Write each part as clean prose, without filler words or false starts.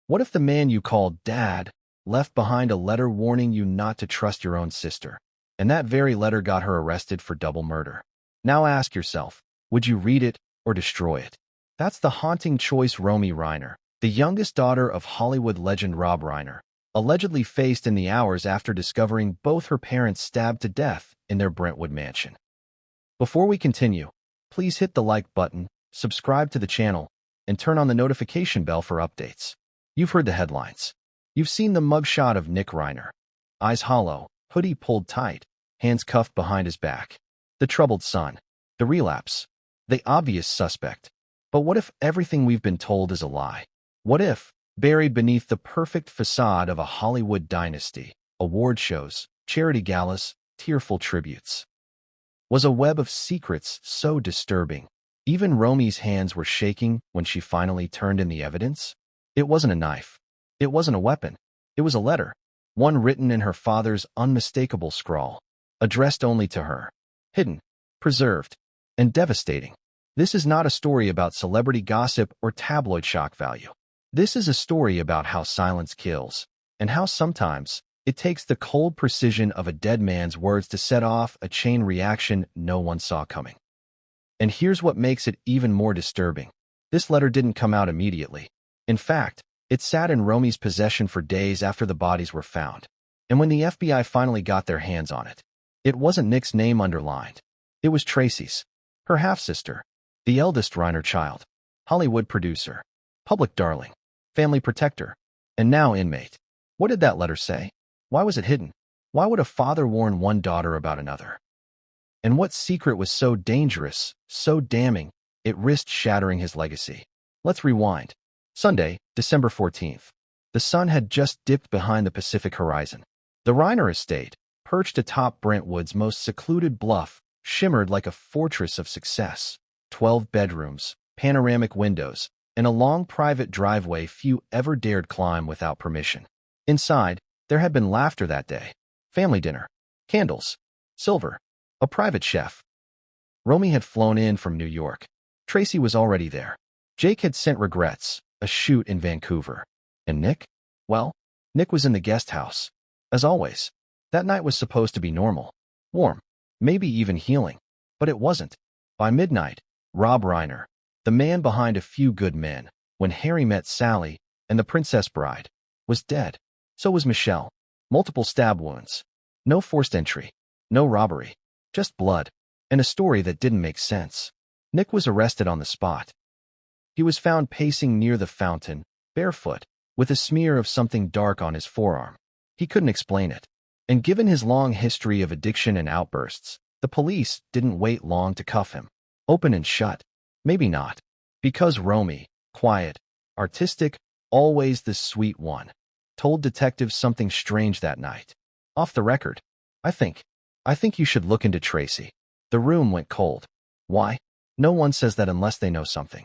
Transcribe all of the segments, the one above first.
What if the man you called Dad left behind a letter warning you not to trust your own sister, and that very letter got her arrested for double murder? Now ask yourself, would you read it or destroy it? That's the haunting choice Romy Reiner, the youngest daughter of Hollywood legend Rob Reiner, allegedly faced in the hours after discovering both her parents stabbed to death in their Brentwood mansion. Before we continue, please hit the like button, subscribe to the channel, and turn on the notification bell for updates. You've heard the headlines. You've seen the mugshot of Nick Reiner. Eyes hollow, hoodie pulled tight, hands cuffed behind his back. The troubled son. The relapse. The obvious suspect. But what if everything we've been told is a lie? What if, buried beneath the perfect facade of a Hollywood dynasty, award shows, charity galas, tearful tributes, was a web of secrets so disturbing, even Romy's hands were shaking when she finally turned in the evidence? It wasn't a knife. It wasn't a weapon. It was a letter, one written in her father's unmistakable scrawl, addressed only to her, hidden, preserved, and devastating. This is not a story about celebrity gossip or tabloid shock value. This is a story about how silence kills, and how sometimes it takes the cold precision of a dead man's words to set off a chain reaction no one saw coming. And here's what makes it even more disturbing. This letter didn't come out immediately. In fact, it sat in Romy's possession for days after the bodies were found. And when the FBI finally got their hands on it, it wasn't Nick's name underlined. It was Tracy's, her half-sister, the eldest Reiner child, Hollywood producer, public darling, family protector, and now inmate. What did that letter say? Why was it hidden? Why would a father warn one daughter about another? And what secret was so dangerous, so damning, it risked shattering his legacy? Let's rewind. Sunday, December 14th. The sun had just dipped behind the Pacific horizon. The Reiner estate, perched atop Brentwood's most secluded bluff, shimmered like a fortress of success. 12 bedrooms, panoramic windows, and a long private driveway few ever dared climb without permission. Inside, there had been laughter that day. Family dinner, candles, silver, a private chef. Romy had flown in from New York. Tracy was already there. Jake had sent regrets, a shoot in Vancouver. And Nick? Well, Nick was in the guest house. As always, that night was supposed to be normal, warm, maybe even healing. But it wasn't. By midnight, Rob Reiner, the man behind A Few Good Men, When Harry Met Sally, and The Princess Bride, was dead. So was Michelle. Multiple stab wounds. No forced entry. No robbery. Just blood. And a story that didn't make sense. Nick was arrested on the spot. He was found pacing near the fountain, barefoot, with a smear of something dark on his forearm. He couldn't explain it. And given his long history of addiction and outbursts, the police didn't wait long to cuff him. Open and shut. Maybe not. Because Romy, quiet, artistic, always the sweet one, told detectives something strange that night. Off the record. I think you should look into Tracy. The room went cold. Why? No one says that unless they know something.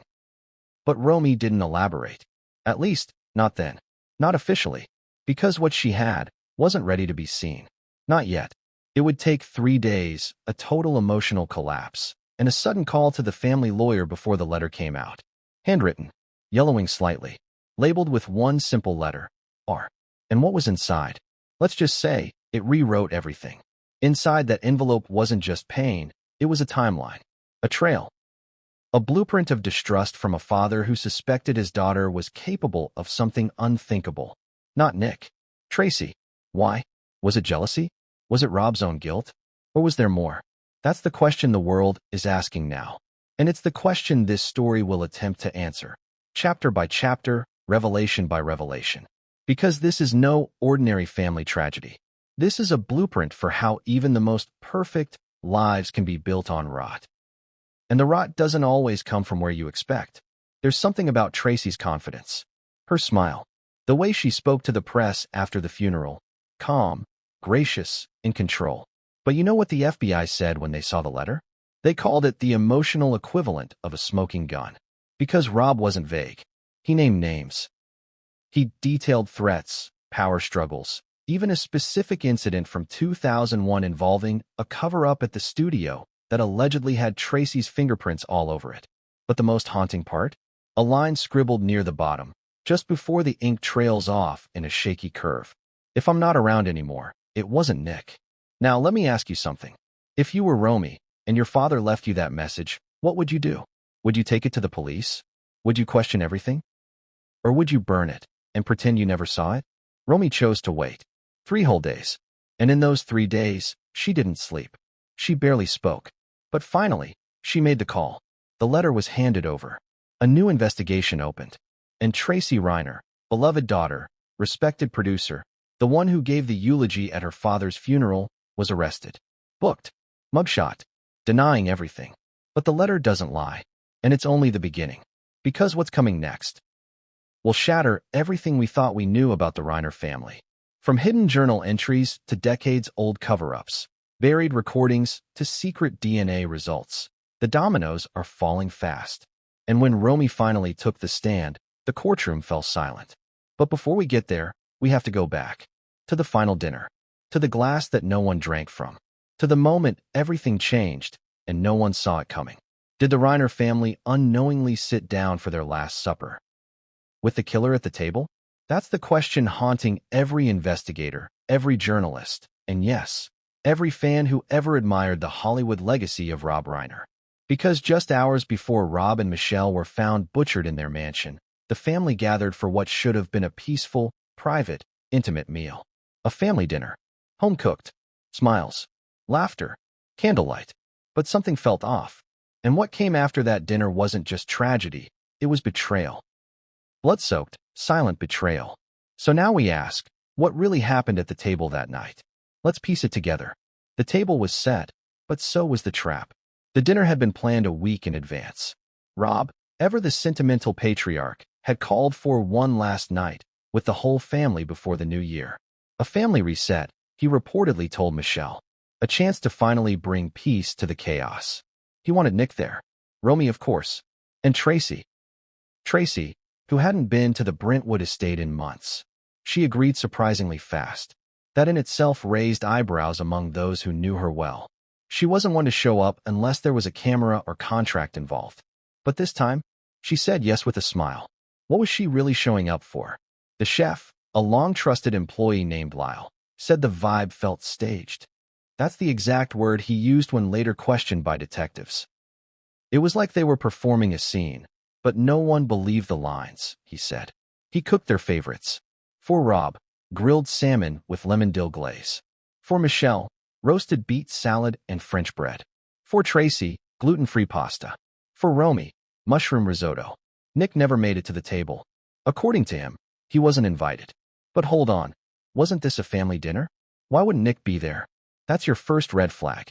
But Romy didn't elaborate. At least, not then. Not officially. Because what she had wasn't ready to be seen. Not yet. It would take 3 days, a total emotional collapse, and a sudden call to the family lawyer before the letter came out. Handwritten, yellowing slightly, labeled with one simple letter, R. And what was inside? Let's just say, it rewrote everything. Inside that envelope wasn't just pain, it was a timeline. A trail. A blueprint of distrust from a father who suspected his daughter was capable of something unthinkable. Not Nick. Tracy. Why? Was it jealousy? Was it Rob's own guilt? Or was there more? That's the question the world is asking now. And it's the question this story will attempt to answer. Chapter by chapter, revelation by revelation. Because this is no ordinary family tragedy. This is a blueprint for how even the most perfect lives can be built on rot. And the rot doesn't always come from where you expect. There's something about Tracy's confidence. Her smile. The way she spoke to the press after the funeral. Calm, gracious, in control. But you know what the FBI said when they saw the letter? They called it the emotional equivalent of a smoking gun. Because Rob wasn't vague. He named names. He detailed threats, power struggles, even a specific incident from 2001 involving a cover-up at the studio that allegedly had Tracy's fingerprints all over it. But the most haunting part? A line scribbled near the bottom. just before the ink trails off in a shaky curve. If I'm not around anymore, it wasn't Nick. Now let me ask you something. If you were Romy, and your father left you that message, what would you do? Would you take it to the police? Would you question everything? Or would you burn it and pretend you never saw it? Romy chose to wait. 3 whole days. And in those 3 days, she didn't sleep. She barely spoke. But finally, she made the call. The letter was handed over. A new investigation opened. And Tracy Reiner, beloved daughter, respected producer, the one who gave the eulogy at her father's funeral, was arrested. Booked. Mugshot. Denying everything. But the letter doesn't lie. And it's only the beginning. Because what's coming next will shatter everything we thought we knew about the Reiner family. From hidden journal entries to decades-old cover-ups, buried recordings to secret DNA results, the dominoes are falling fast. And when Romy finally took the stand, the courtroom fell silent. But before we get there, we have to go back. To the final dinner. To the glass that no one drank from. To the moment everything changed and no one saw it coming. Did the Reiner family unknowingly sit down for their last supper with the killer at the table? That's the question haunting every investigator, every journalist, and yes, every fan who ever admired the Hollywood legacy of Rob Reiner. Because just hours before Rob and Michelle were found butchered in their mansion, the family gathered for what should have been a peaceful, private, intimate meal. A family dinner. Home-cooked. Smiles. Laughter. Candlelight. But something felt off. And what came after that dinner wasn't just tragedy, it was betrayal. Blood-soaked, silent betrayal. So now we ask, what really happened at the table that night? Let's piece it together. The table was set, but so was the trap. The dinner had been planned a week in advance. Rob, ever the sentimental patriarch, had called for one last night with the whole family before the new year. A family reset, he reportedly told Michelle. A chance to finally bring peace to the chaos. He wanted Nick there. Romy, of course. And Tracy. Tracy, who hadn't been to the Brentwood estate in months. She agreed surprisingly fast. That in itself raised eyebrows among those who knew her well. She wasn't one to show up unless there was a camera or contract involved. But this time, she said yes with a smile. What was she really showing up for? The chef, a long-trusted employee named Lyle, said the vibe felt staged. That's the exact word he used when later questioned by detectives. It was like they were performing a scene, but no one believed the lines, he said. He cooked their favorites. For Rob, grilled salmon with lemon dill glaze. For Michelle, roasted beet salad and French bread. For Tracy, gluten-free pasta. For Romy, mushroom risotto. Nick never made it to the table. According to him, he wasn't invited. But hold on, wasn't this a family dinner? Why wouldn't Nick be there? That's your first red flag.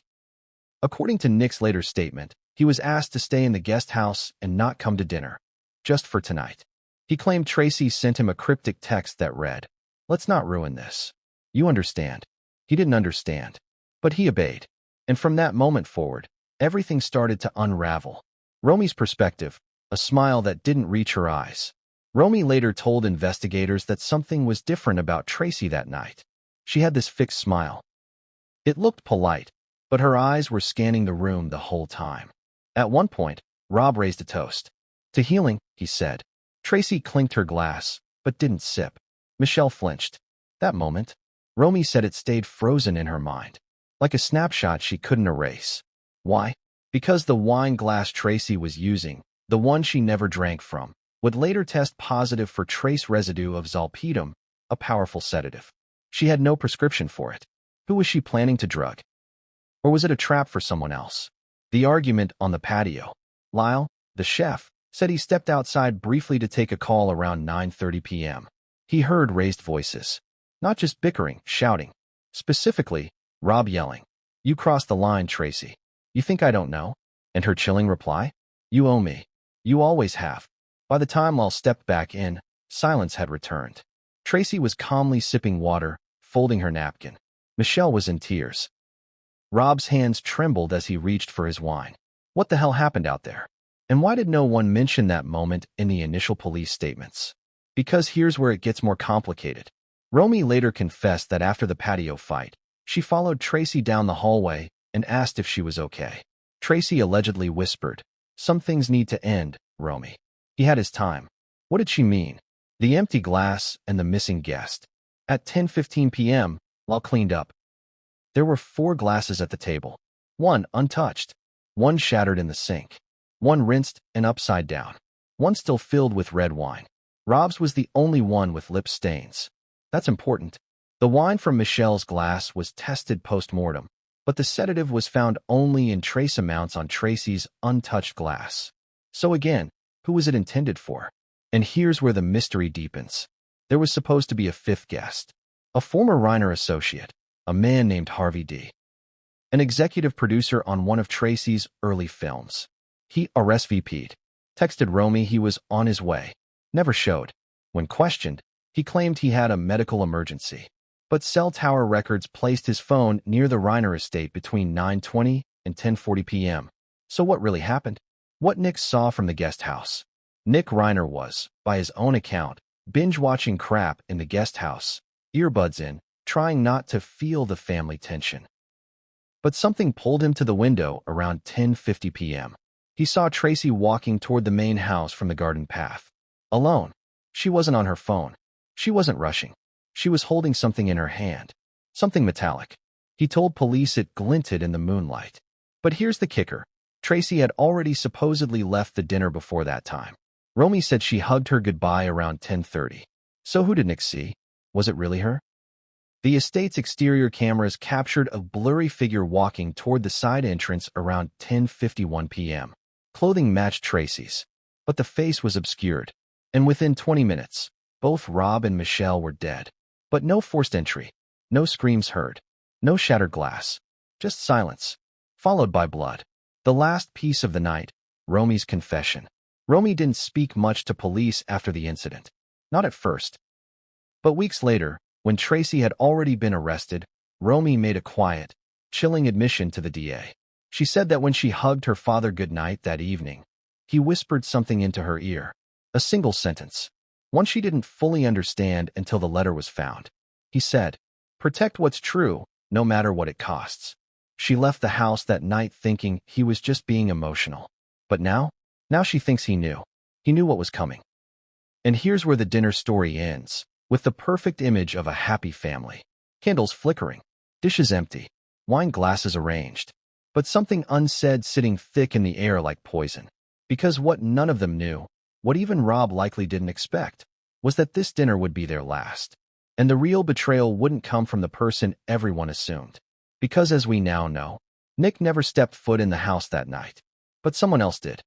According to Nick's later statement, he was asked to stay in the guest house and not come to dinner. Just for tonight. He claimed Tracy sent him a cryptic text that read, "Let's not ruin this. You understand." He didn't understand. But he obeyed. And from that moment forward, everything started to unravel. Romy's perspective, a smile that didn't reach her eyes. Romy later told investigators that something was different about Tracy that night. She had this fixed smile. It looked polite, but her eyes were scanning the room the whole time. At one point, Rob raised a toast. "To healing," he said. Tracy clinked her glass, but didn't sip. Michelle flinched. That moment, Romy said it stayed frozen in her mind, like a snapshot she couldn't erase. Why? Because the wine glass Tracy was using, the one she never drank from, would later test positive for trace residue of zolpidem, a powerful sedative. She had no prescription for it. Who was she planning to drug? Or was it a trap for someone else? The argument on the patio. Lyle, the chef, said he stepped outside briefly to take a call around 9:30 p.m. He heard raised voices. Not just bickering, shouting. Specifically, Rob yelling, "You crossed the line, Tracy. You think I don't know?" And her chilling reply, "You owe me. You always have." By the time Lyle stepped back in, silence had returned. Tracy was calmly sipping water, folding her napkin. Michelle was in tears. Rob's hands trembled as he reached for his wine. What the hell happened out there? And why did no one mention that moment in the initial police statements? Because here's where it gets more complicated. Romy later confessed that after the patio fight, she followed Tracy down the hallway and asked if she was okay. Tracy allegedly whispered, "Some things need to end, Romy." He had his time. What did she mean? The empty glass and the missing guest. At 10:15 p.m., while cleaned up, there were 4 glasses at the table. 1 untouched, 1 shattered in the sink, 1 rinsed and upside down, 1 still filled with red wine. Rob's was the only one with lip stains. That's important. The wine from Michelle's glass was tested post-mortem, but the sedative was found only in trace amounts on Tracy's untouched glass. So again, who was it intended for? And here's where the mystery deepens. There was supposed to be a 5th guest, a former Reiner associate, a man named Harvey D., an executive producer on one of Tracy's early films. He RSVP'd, texted Romy he was on his way, never showed. When questioned, he claimed he had a medical emergency. But cell tower records placed his phone near the Reiner estate between 9:20 and 10:40 p.m. So what really happened? What Nick saw from the guest house. Nick Reiner was, by his own account, binge-watching crap in the guest house, earbuds in, trying not to feel the family tension. But something pulled him to the window around 10:50 p.m. He saw Tracy walking toward the main house from the garden path. Alone. She wasn't on her phone. She wasn't rushing. She was holding something in her hand. Something metallic. He told police it glinted in the moonlight. But here's the kicker. Tracy had already supposedly left the dinner before that time. Romy said she hugged her goodbye around 10:30. So who did Nick see? Was it really her? The estate's exterior cameras captured a blurry figure walking toward the side entrance around 10:51 p.m. Clothing matched Tracy's, but the face was obscured. And within 20 minutes, both Rob and Michelle were dead. But no forced entry, no screams heard, no shattered glass, just silence, followed by blood. The last piece of the night, Romy's confession. Romy didn't speak much to police after the incident. Not at first. But weeks later, when Tracy had already been arrested, Romy made a quiet, chilling admission to the DA. She said that when she hugged her father goodnight that evening, he whispered something into her ear. A single sentence. One she didn't fully understand until the letter was found. He said, "Protect what's true, no matter what it costs." She left the house that night thinking he was just being emotional. But now she thinks he knew. He knew what was coming. And here's where the dinner story ends, with the perfect image of a happy family. Candles flickering, dishes empty, wine glasses arranged, but something unsaid sitting thick in the air like poison. Because what none of them knew, what even Rob likely didn't expect, was that this dinner would be their last. And the real betrayal wouldn't come from the person everyone assumed. Because as we now know, Nick never stepped foot in the house that night. But someone else did.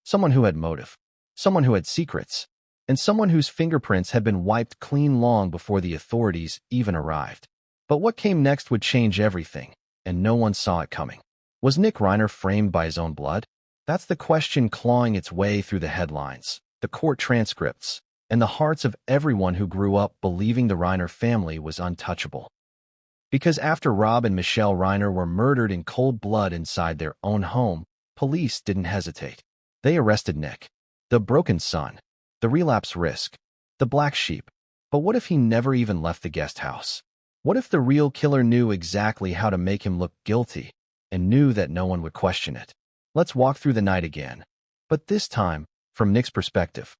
Someone who had motive. Someone who had secrets. And someone whose fingerprints had been wiped clean long before the authorities even arrived. But what came next would change everything, and no one saw it coming. Was Nick Reiner framed by his own blood? That's the question clawing its way through the headlines, the court transcripts, and the hearts of everyone who grew up believing the Reiner family was untouchable. Because after Rob and Michelle Reiner were murdered in cold blood inside their own home, police didn't hesitate. They arrested Nick, the broken son, the relapse risk, the black sheep. But what if he never even left the guest house? What if the real killer knew exactly how to make him look guilty and knew that no one would question it? Let's walk through the night again, but this time from Nick's perspective.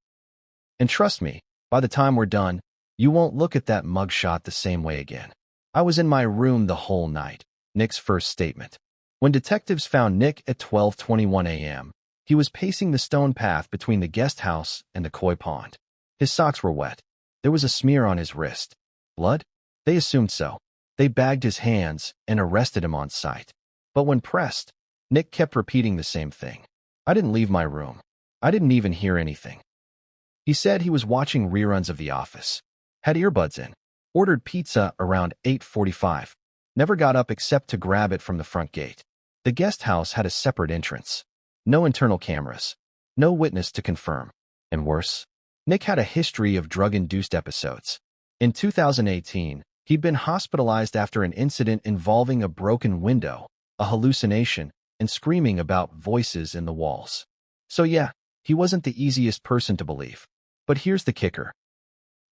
And trust me, by the time we're done, you won't look at that mugshot the same way again. "I was in my room the whole night," Nick's first statement. When detectives found Nick at 12:21 a.m., he was pacing the stone path between the guest house and the koi pond. His socks were wet. There was a smear on his wrist. Blood? They assumed so. They bagged his hands and arrested him on sight. But when pressed, Nick kept repeating the same thing. "I didn't leave my room. I didn't even hear anything." He said he was watching reruns of The Office, had earbuds in, ordered pizza around 8:45, never got up except to grab it from the front gate. The guest house had a separate entrance. No internal cameras. No witness to confirm. And worse, Nick had a history of drug-induced episodes. In 2018, he'd been hospitalized after an incident involving a broken window, a hallucination, and screaming about voices in the walls. So yeah, he wasn't the easiest person to believe. But here's the kicker.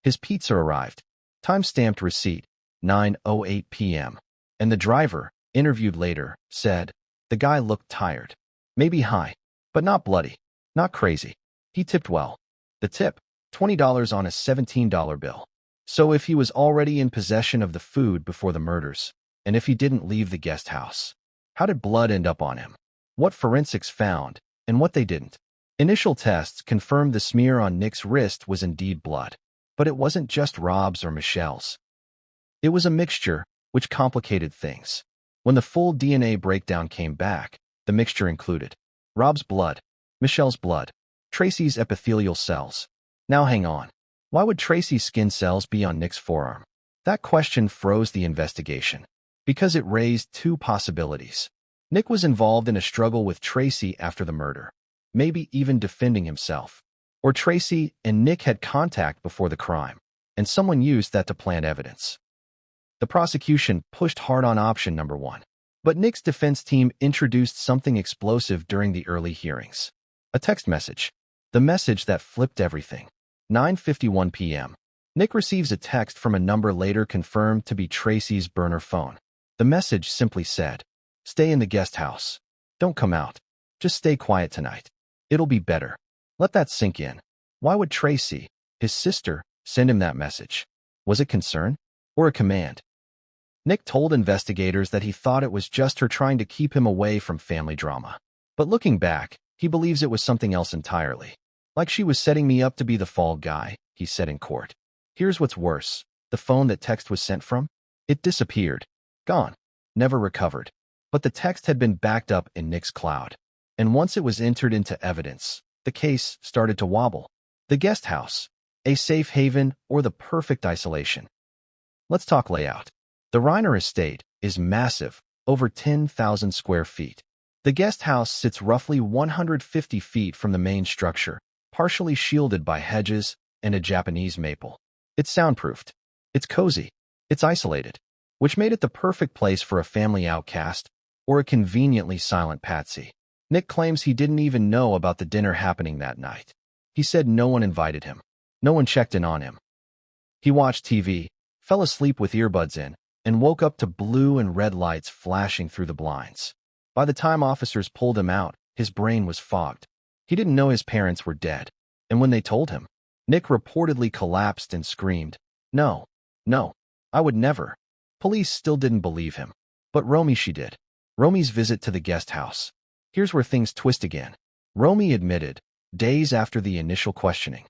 His pizza arrived. Time-stamped receipt, 9:08 p.m. And the driver, interviewed later, said, "The guy looked tired. Maybe high, but not bloody, not crazy. He tipped well." The tip, $20 on a $17 bill. So if he was already in possession of the food before the murders, and if he didn't leave the guest house, how did blood end up on him? What forensics found, and what they didn't. Initial tests confirmed the smear on Nick's wrist was indeed blood. But it wasn't just Rob's or Michelle's. It was a mixture, which complicated things. When the full DNA breakdown came back, the mixture included Rob's blood, Michelle's blood, Tracy's epithelial cells. Now hang on. Why would Tracy's skin cells be on Nick's forearm? That question froze the investigation, because it raised two possibilities. Nick was involved in a struggle with Tracy after the murder, maybe even defending himself. Or Tracy and Nick had contact before the crime, and someone used that to plant evidence. The prosecution pushed hard on option number one. But Nick's defense team introduced something explosive during the early hearings. A text message. The message that flipped everything. 9:51 p.m. Nick receives a text from a number later confirmed to be Tracy's burner phone. The message simply said, "Stay in the guest house. Don't come out. Just stay quiet tonight. It'll be better." Let that sink in. Why would Tracy, his sister, send him that message? Was it concern or a command? Nick told investigators that he thought it was just her trying to keep him away from family drama. But looking back, he believes it was something else entirely. Like she was setting me up to be the fall guy, he said in court. Here's what's worse. The phone that text was sent from? It disappeared. Gone. Never recovered. But the text had been backed up in Nick's cloud. And once it was entered into evidence, the case started to wobble. The guest house, a safe haven or the perfect isolation? Let's talk layout. The Reiner estate is massive, over 10,000 square feet. The guest house sits roughly 150 feet from the main structure, partially shielded by hedges and a Japanese maple. It's soundproofed. It's cozy. It's isolated, which made it the perfect place for a family outcast or a conveniently silent patsy. Nick claims he didn't even know about the dinner happening that night. He said no one invited him. No one checked in on him. He watched TV, fell asleep with earbuds in, and woke up to blue and red lights flashing through the blinds. By the time officers pulled him out, his brain was fogged. He didn't know his parents were dead. And when they told him, Nick reportedly collapsed and screamed, "No, no, I would never." Police still didn't believe him. But Romy, she did. Romy's visit to the guest house. Here's where things twist again. Romy admitted, days after the initial questioning,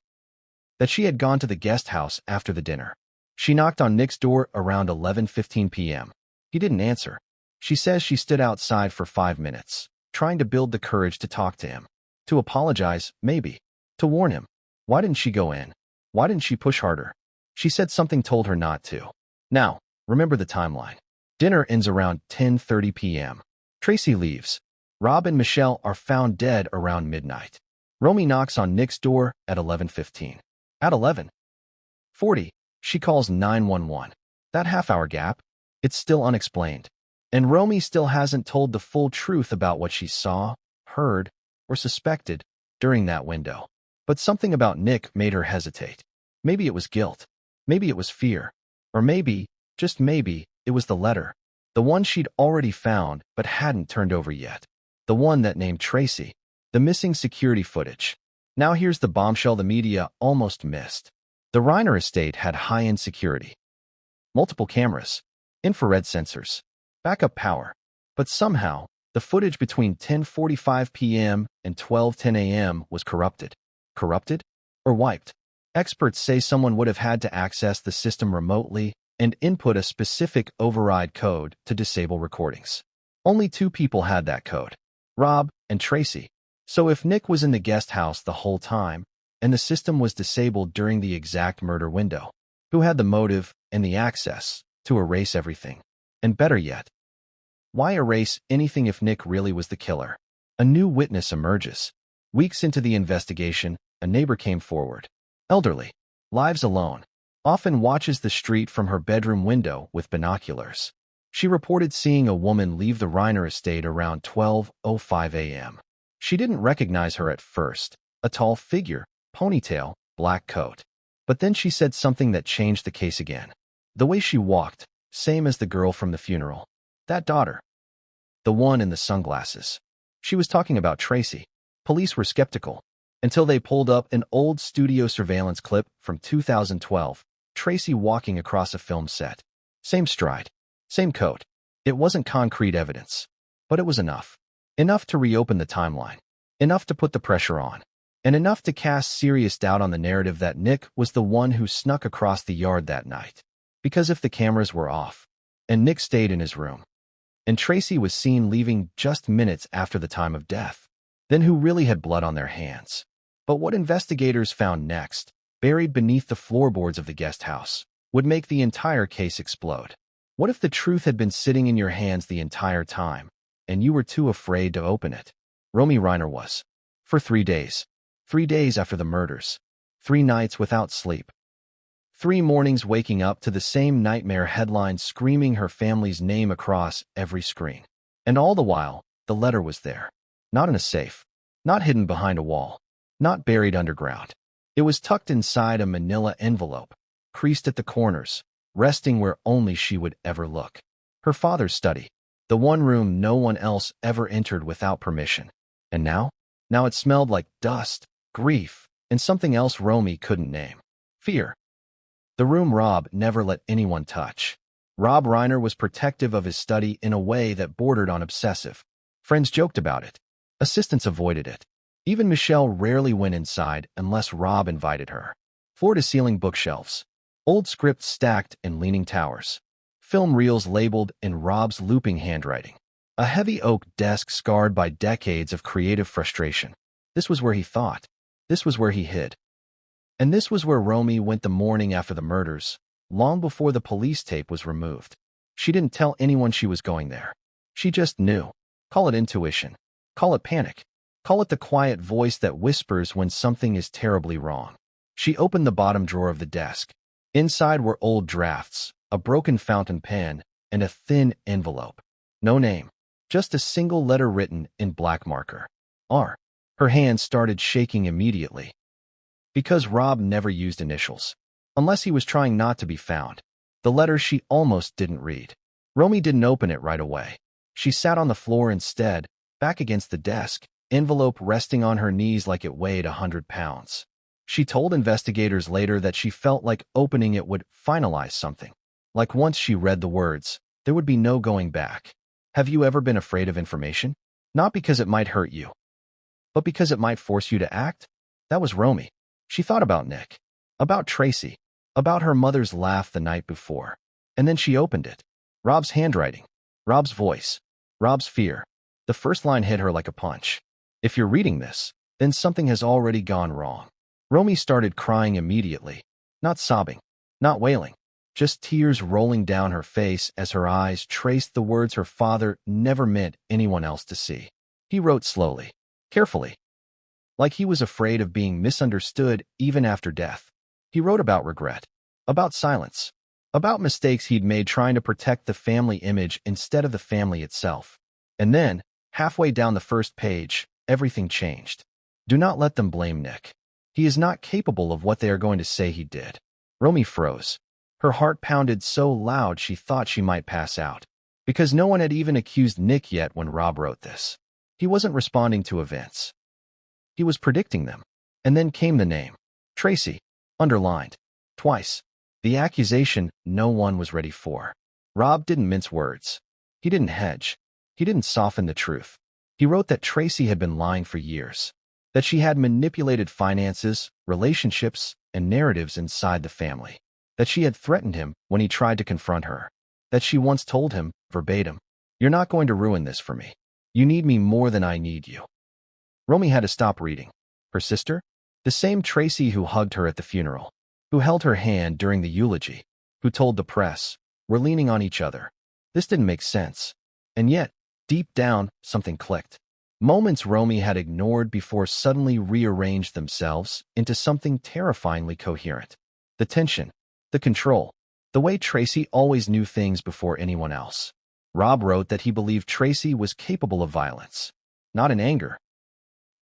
that she had gone to the guest house after the dinner. She knocked on Nick's door around 11:15 p.m. He didn't answer. She says she stood outside for 5 minutes, trying to build the courage to talk to him. To apologize, maybe. To warn him. Why didn't she go in? Why didn't she push harder? She said something told her not to. Now, remember the timeline. Dinner ends around 10:30 p.m. Tracy leaves. Rob and Michelle are found dead around midnight. Romy knocks on Nick's door at 11:15. At 11:40, she calls 911. That half-hour gap, it's still unexplained. And Romy still hasn't told the full truth about what she saw, heard, or suspected during that window. But something about Nick made her hesitate. Maybe it was guilt. Maybe it was fear. Or maybe, just maybe, it was the letter. The one she'd already found but hadn't turned over yet. The one that named Tracy. The missing security footage. Now here's the bombshell the media almost missed. The Reiner estate had high-end security. Multiple cameras. Infrared sensors. Backup power. But somehow, the footage between 10:45 p.m. and 12:10 a.m. was corrupted. Corrupted? Or wiped? Experts say someone would have had to access the system remotely and input a specific override code to disable recordings. Only 2 people had that code. Rob and Tracy. So if Nick was in the guest house the whole time, and the system was disabled during the exact murder window, who had the motive and the access to erase everything? And better yet, why erase anything if Nick really was the killer? A new witness emerges. Weeks into the investigation, a neighbor came forward. Elderly, lives alone, often watches the street from her bedroom window with binoculars. She reported seeing a woman leave the Reiner estate around 12:05 a.m. She didn't recognize her at first, a tall figure, ponytail, black coat. But then she said something that changed the case again. The way she walked, same as the girl from the funeral. That daughter. The one in the sunglasses. She was talking about Tracy. Police were skeptical. until they pulled up an old studio surveillance clip from 2012, Tracy walking across a film set. Same stride, same coat. It wasn't concrete evidence, but it was enough. Enough to reopen the timeline, enough to put the pressure on, and enough to cast serious doubt on the narrative that Nick was the one who snuck across the yard that night. Because if the cameras were off, and Nick stayed in his room, and Tracy was seen leaving just minutes after the time of death, then who really had blood on their hands? But what investigators found next, buried beneath the floorboards of the guest house, would make the entire case explode. What if the truth had been sitting in your hands the entire time, and you were too afraid to open it? Romy Reiner was. For 3 days. 3 days after the murders. 3 nights without sleep. 3 mornings waking up to the same nightmare headlines screaming her family's name across every screen. And all the while, the letter was there. Not in a safe. Not hidden behind a wall. Not buried underground. It was tucked inside a manila envelope, creased at the corners, resting where only she would ever look. Her father's study. The one room no one else ever entered without permission. And now? Now it smelled like dust, grief, and something else Romy couldn't name. Fear. The room Rob never let anyone touch. Rob Reiner was protective of his study in a way that bordered on obsessive. Friends joked about it. Assistants avoided it. Even Michelle rarely went inside unless Rob invited her. Floor-to-ceiling bookshelves. Old scripts stacked in leaning towers. Film reels labeled in Rob's looping handwriting. A heavy oak desk scarred by decades of creative frustration. This was where he thought. This was where he hid. And this was where Romy went the morning after the murders, long before the police tape was removed. She didn't tell anyone she was going there. She just knew. Call it intuition. Call it panic. Call it the quiet voice that whispers when something is terribly wrong. She opened the bottom drawer of the desk. Inside were old drafts, a broken fountain pen, and a thin envelope. No name. Just a single letter written in black marker. R. Her hand started shaking immediately. Because Rob never used initials. Unless he was trying not to be found. The letter she almost didn't read. Romy didn't open it right away. She sat on the floor instead, back against the desk, envelope resting on her knees like it weighed 100 pounds. She told investigators later that she felt like opening it would finalize something. Like once she read the words, there would be no going back. Have you ever been afraid of information? Not because it might hurt you, but because it might force you to act? That was Romy. She thought about Nick, about Tracy, about her mother's laugh the night before. And then she opened it. Rob's handwriting, Rob's voice, Rob's fear. The first line hit her like a punch. If you're reading this, then something has already gone wrong. Romy started crying immediately. Not sobbing, not wailing, just tears rolling down her face as her eyes traced the words her father never meant anyone else to see. He wrote slowly, carefully, like he was afraid of being misunderstood even after death. He wrote about regret, about silence, about mistakes he'd made trying to protect the family image instead of the family itself. And then, halfway down the first page, everything changed. Do not let them blame Nick. He is not capable of what they are going to say he did. Romy froze. Her heart pounded so loud she thought she might pass out. Because no one had even accused Nick yet when Rob wrote this. He wasn't responding to events. He was predicting them. And then came the name. Tracy. Underlined. Twice. The accusation no one was ready for. Rob didn't mince words. He didn't hedge. He didn't soften the truth. He wrote that Tracy had been lying for years. That she had manipulated finances, relationships, and narratives inside the family. That she had threatened him when he tried to confront her. That she once told him, verbatim, "You're not going to ruin this for me. You need me more than I need you." Romy had to stop reading. Her sister? The same Tracy who hugged her at the funeral. Who held her hand during the eulogy. Who told the press, "We're leaning on each other." This didn't make sense. And yet, deep down, something clicked. Moments Romy had ignored before suddenly rearranged themselves into something terrifyingly coherent. The tension, the control, the way Tracy always knew things before anyone else. Rob wrote that he believed Tracy was capable of violence, not in anger,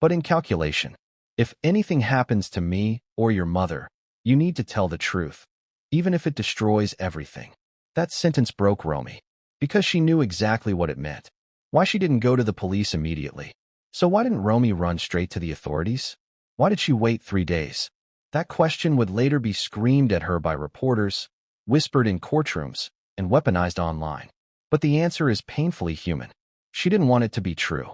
but in calculation. If anything happens to me or your mother, you need to tell the truth, even if it destroys everything. That sentence broke Romy, because she knew exactly what it meant. Why she didn't go to the police immediately. So why didn't Romy run straight to the authorities? Why did she wait 3 days? That question would later be screamed at her by reporters, whispered in courtrooms, and weaponized online. But the answer is painfully human. She didn't want it to be true.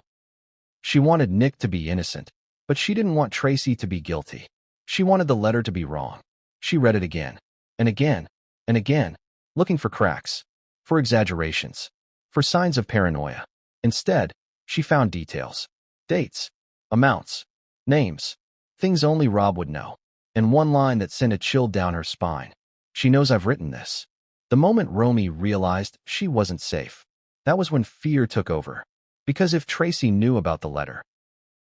She wanted Nick to be innocent, but she didn't want Tracy to be guilty. She wanted the letter to be wrong. She read it again, and again, and again, looking for cracks, for exaggerations, for signs of paranoia. Instead, she found details, dates, amounts, names, things only Rob would know, and one line that sent a chill down her spine. She knows I've written this. The moment Romy realized she wasn't safe, that was when fear took over. Because if Tracy knew about the letter,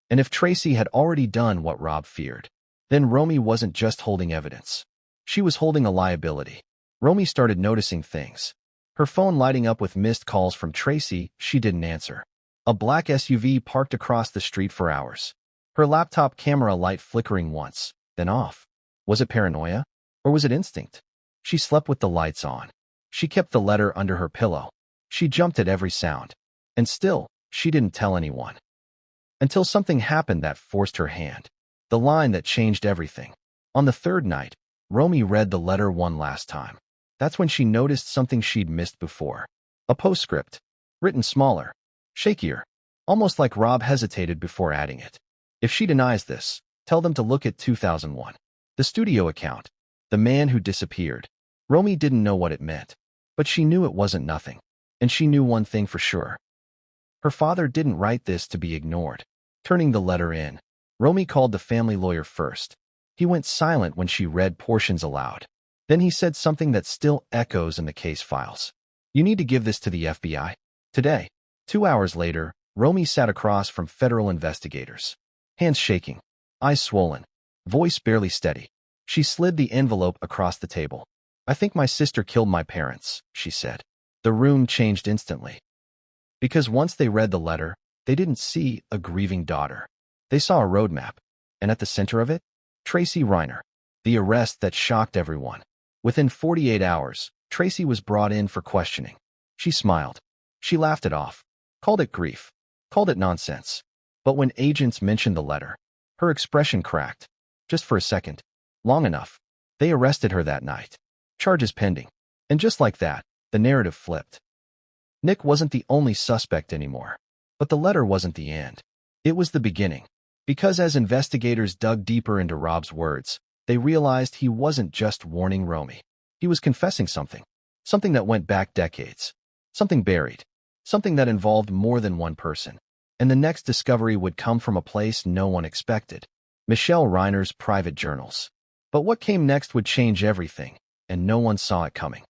and if Tracy had already done what Rob feared, then Romy wasn't just holding evidence. She was holding a liability. Romy started noticing things. Her phone lighting up with missed calls from Tracy she didn't answer. A black SUV parked across the street for hours. Her laptop camera light flickering once, then off. Was it paranoia? Or was it instinct? She slept with the lights on. She kept the letter under her pillow. She jumped at every sound. And still, she didn't tell anyone. Until something happened that forced her hand. The line that changed everything. On the third night, Romy read the letter one last time. That's when she noticed something she'd missed before. A postscript. Written smaller. Shakier. Almost like Rob hesitated before adding it. If she denies this, tell them to look at 2001. The studio account. The man who disappeared. Romy didn't know what it meant. But she knew it wasn't nothing. And she knew one thing for sure. Her father didn't write this to be ignored. Turning the letter in, Romy called the family lawyer first. He went silent when she read portions aloud. Then he said something that still echoes in the case files. You need to give this to the FBI. Today. 2 hours later, Romy sat across from federal investigators. Hands shaking, eyes swollen, voice barely steady. She slid the envelope across the table. I think my sister killed my parents, she said. The room changed instantly. Because once they read the letter, they didn't see a grieving daughter. They saw a roadmap, and at the center of it, Tracy Reiner, the arrest that shocked everyone. Within 48 hours, Tracy was brought in for questioning. She smiled. She laughed it off, called it grief, called it nonsense. But when agents mentioned the letter, her expression cracked. Just for a second. Long enough. They arrested her that night. Charges pending. And just like that, the narrative flipped. Nick wasn't the only suspect anymore. But the letter wasn't the end. It was the beginning. Because as investigators dug deeper into Rob's words, they realized he wasn't just warning Romy. He was confessing something. Something that went back decades. Something buried. Something that involved more than one person. And the next discovery would come from a place no one expected. Michelle Reiner's private journals. But what came next would change everything, and no one saw it coming.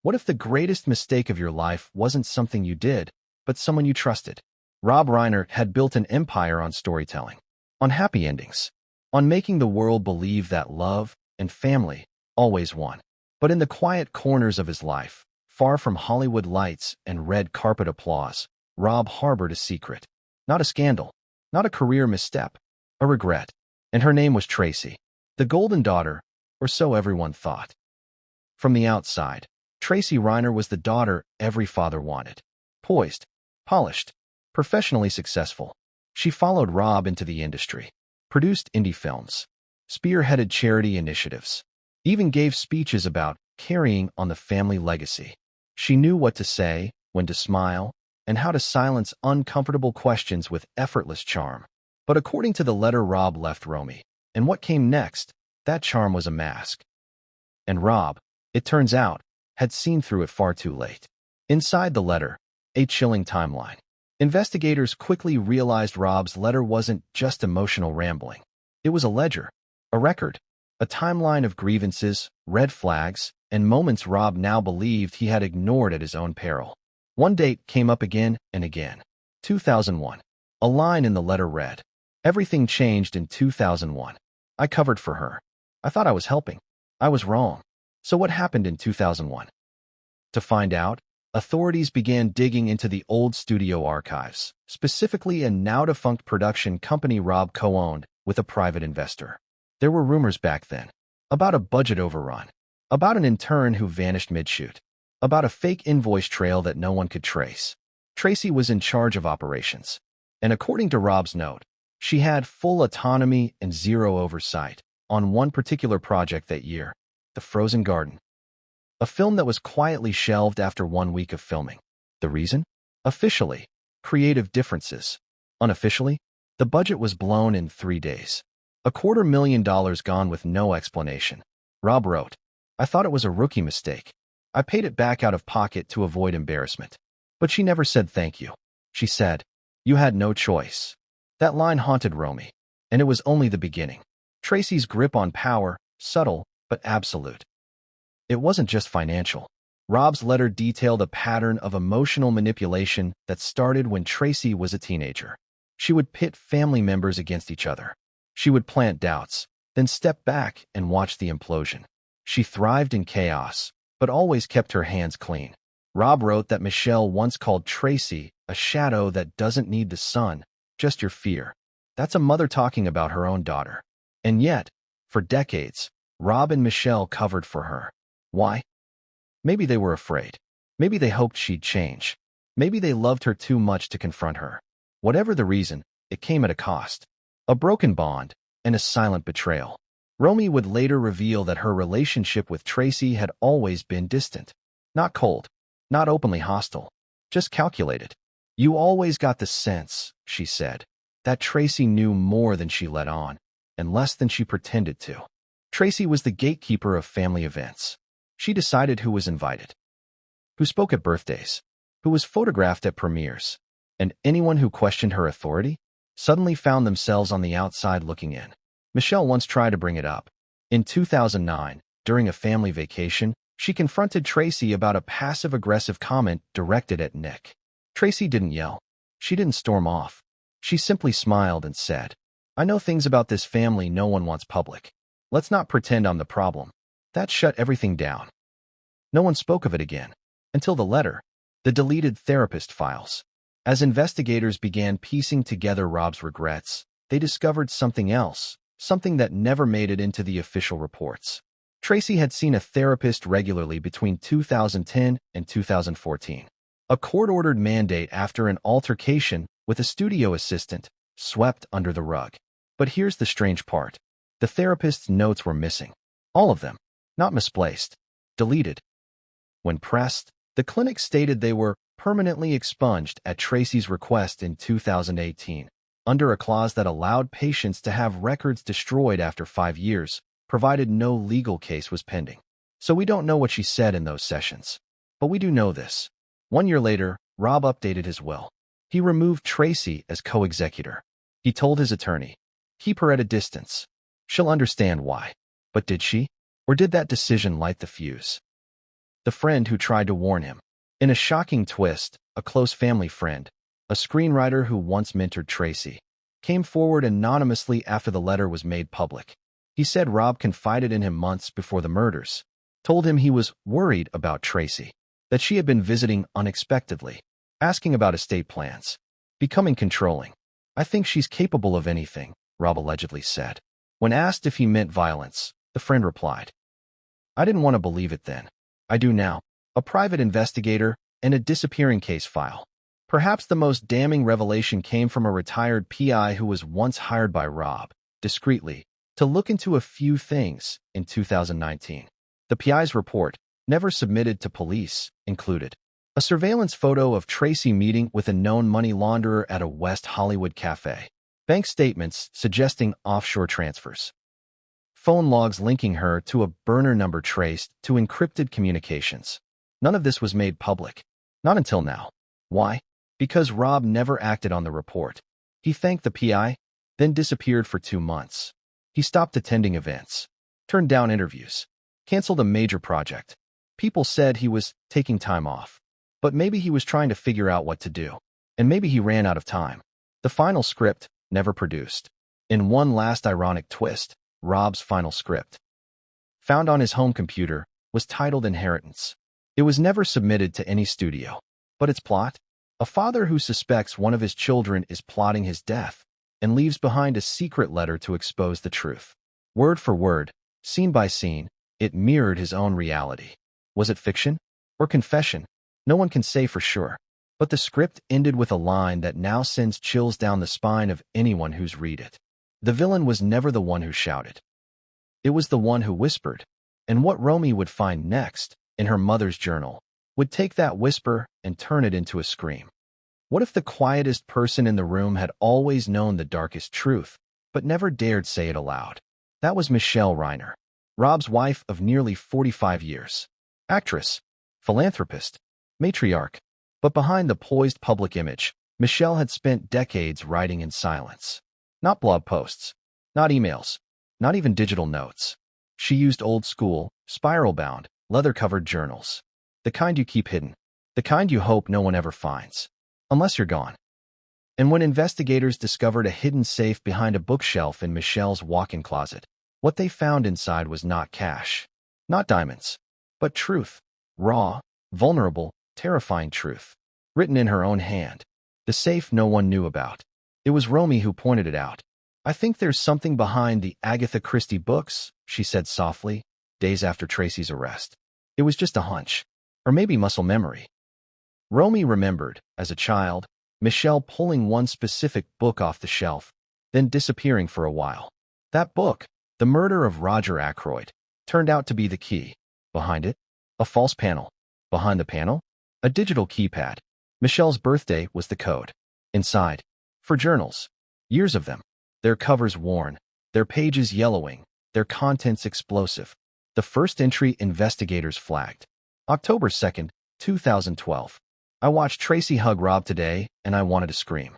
What if the greatest mistake of your life wasn't something you did, but someone you trusted? Rob Reiner had built an empire on storytelling, on happy endings, on making the world believe that love and family always won. But in the quiet corners of his life, far from Hollywood lights and red carpet applause, Rob harbored a secret. Not a scandal, not a career misstep, a regret. And her name was Tracy, the golden daughter, or so everyone thought. From the outside, Tracy Reiner was the daughter every father wanted. Poised, polished, professionally successful. She followed Rob into the industry, produced indie films, spearheaded charity initiatives, even gave speeches about carrying on the family legacy. She knew what to say, when to smile, and how to silence uncomfortable questions with effortless charm. But according to the letter Rob left Romy, and what came next, that charm was a mask. And Rob, it turns out, had seen through it far too late. Inside the letter, a chilling timeline. Investigators quickly realized Rob's letter wasn't just emotional rambling. It was a ledger, a record, a timeline of grievances, red flags, and moments Rob now believed he had ignored at his own peril. One date came up again and again. 2001. A line in the letter read, "Everything changed in 2001. I covered for her. I thought I was helping. I was wrong. So what happened in 2001? To find out, authorities began digging into the old studio archives, specifically a now-defunct production company Rob co-owned with a private investor. There were rumors back then about a budget overrun, about an intern who vanished mid-shoot, about a fake invoice trail that no one could trace. Tracy was in charge of operations, and according to Rob's note, She had full autonomy and zero oversight on one particular project that year, The Frozen Garden, a film that was quietly shelved after 1 week of filming. The reason? Officially, creative differences. Unofficially, the budget was blown in 3 days. $250,000 gone with no explanation. Rob wrote, "I thought it was a rookie mistake. I paid it back out of pocket to avoid embarrassment." But she never said thank you. She said, "You had no choice." That line haunted Romy, and it was only the beginning. Tracy's grip on power, subtle but absolute. It wasn't just financial. Rob's letter detailed a pattern of emotional manipulation that started when Tracy was a teenager. She would pit family members against each other. She would plant doubts, then step back and watch the implosion. She thrived in chaos, but always kept her hands clean. Rob wrote that Michelle once called Tracy a shadow that doesn't need the sun, just your fear. That's a mother talking about her own daughter. And yet, for decades, Rob and Michelle covered for her. Why? Maybe they were afraid. Maybe they hoped she'd change. Maybe they loved her too much to confront her. Whatever the reason, it came at a cost. A broken bond and a silent betrayal. Romy would later reveal that her relationship with Tracy had always been distant. Not cold, not openly hostile, just calculated. "You always got the sense," she said, "that Tracy knew more than she let on, and less than she pretended to." Tracy was the gatekeeper of family events. She decided who was invited, who spoke at birthdays, who was photographed at premieres, and anyone who questioned her authority suddenly found themselves on the outside looking in. Michelle once tried to bring it up. In 2009, during a family vacation, she confronted Tracy about a passive-aggressive comment directed at Nick. Tracy didn't yell. She didn't storm off. She simply smiled and said, "I know things about this family no one wants public. Let's not pretend I'm the problem." That shut everything down. No one spoke of it again. Until the letter, the deleted therapist files. As investigators began piecing together Rob's regrets, they discovered something else, something that never made it into the official reports. Tracy had seen a therapist regularly between 2010 and 2014. A court-ordered mandate after an altercation with a studio assistant swept under the rug. But here's the strange part. The therapist's notes were missing. All of them. Not misplaced. Deleted. When pressed, the clinic stated they were permanently expunged at Tracy's request in 2018, under a clause that allowed patients to have records destroyed after 5 years, provided no legal case was pending. So we don't know what she said in those sessions. But we do know this. 1 year later, Rob updated his will. He removed Tracy as co-executor. He told his attorney, "Keep her at a distance. She'll understand why." But did she? Or did that decision light the fuse? The friend who tried to warn him. In a shocking twist, a close family friend, a screenwriter who once mentored Tracy, came forward anonymously after the letter was made public. He said Rob confided in him months before the murders, told him he was worried about Tracy, that she had been visiting unexpectedly, asking about estate plans, becoming controlling. "I think she's capable of anything," Rob allegedly said. When asked if he meant violence, the friend replied, "I didn't want to believe it then. I do now." A private investigator and a disappearing case file. Perhaps the most damning revelation came from a retired PI who was once hired by Rob, discreetly, to look into a few things in 2019. The PI's report, never submitted to police, included a surveillance photo of Tracy meeting with a known money launderer at a West Hollywood cafe, bank statements suggesting offshore transfers, phone logs linking her to a burner number traced to encrypted communications. None of this was made public. Not until now. Why? Because Rob never acted on the report. He thanked the PI, then disappeared for 2 months. He stopped attending events, turned down interviews, canceled a major project. People said he was taking time off. But maybe he was trying to figure out what to do. And maybe he ran out of time. The final script, never produced. In one last ironic twist, Rob's final script, found on his home computer, was titled Inheritance. It was never submitted to any studio. But its plot? A father who suspects one of his children is plotting his death and leaves behind a secret letter to expose the truth. Word for word, scene by scene, it mirrored his own reality. Was it fiction or confession? No one can say for sure. But the script ended with a line that now sends chills down the spine of anyone who's read it. The villain was never the one who shouted. It was the one who whispered. And what Romy would find next, in her mother's journal, would take that whisper and turn it into a scream. What if the quietest person in the room had always known the darkest truth, but never dared say it aloud? That was Michelle Reiner, Rob's wife of nearly 45 years. Actress, philanthropist, matriarch. But behind the poised public image, Michelle had spent decades writing in silence. Not blog posts, not emails, not even digital notes. She used old-school, spiral-bound, leather-covered journals. The kind you keep hidden. The kind you hope no one ever finds. Unless you're gone. And when investigators discovered a hidden safe behind a bookshelf in Michelle's walk-in closet, what they found inside was not cash, not diamonds, but truth. Raw, vulnerable, terrifying truth. Written in her own hand. The safe no one knew about. It was Romy who pointed it out. "I think there's something behind the Agatha Christie books," she said softly, days after Tracy's arrest. It was just a hunch. Or maybe muscle memory. Romy remembered, as a child, Michelle pulling one specific book off the shelf, then disappearing for a while. That book, The Murder of Roger Ackroyd, turned out to be the key. Behind it, a false panel. Behind the panel, a digital keypad. Michelle's birthday was the code. Inside, for journals, years of them, their covers worn, their pages yellowing, their contents explosive. The first entry investigators flagged. October 2nd, 2012. I watched Tracy hug Rob today, and I wanted to scream.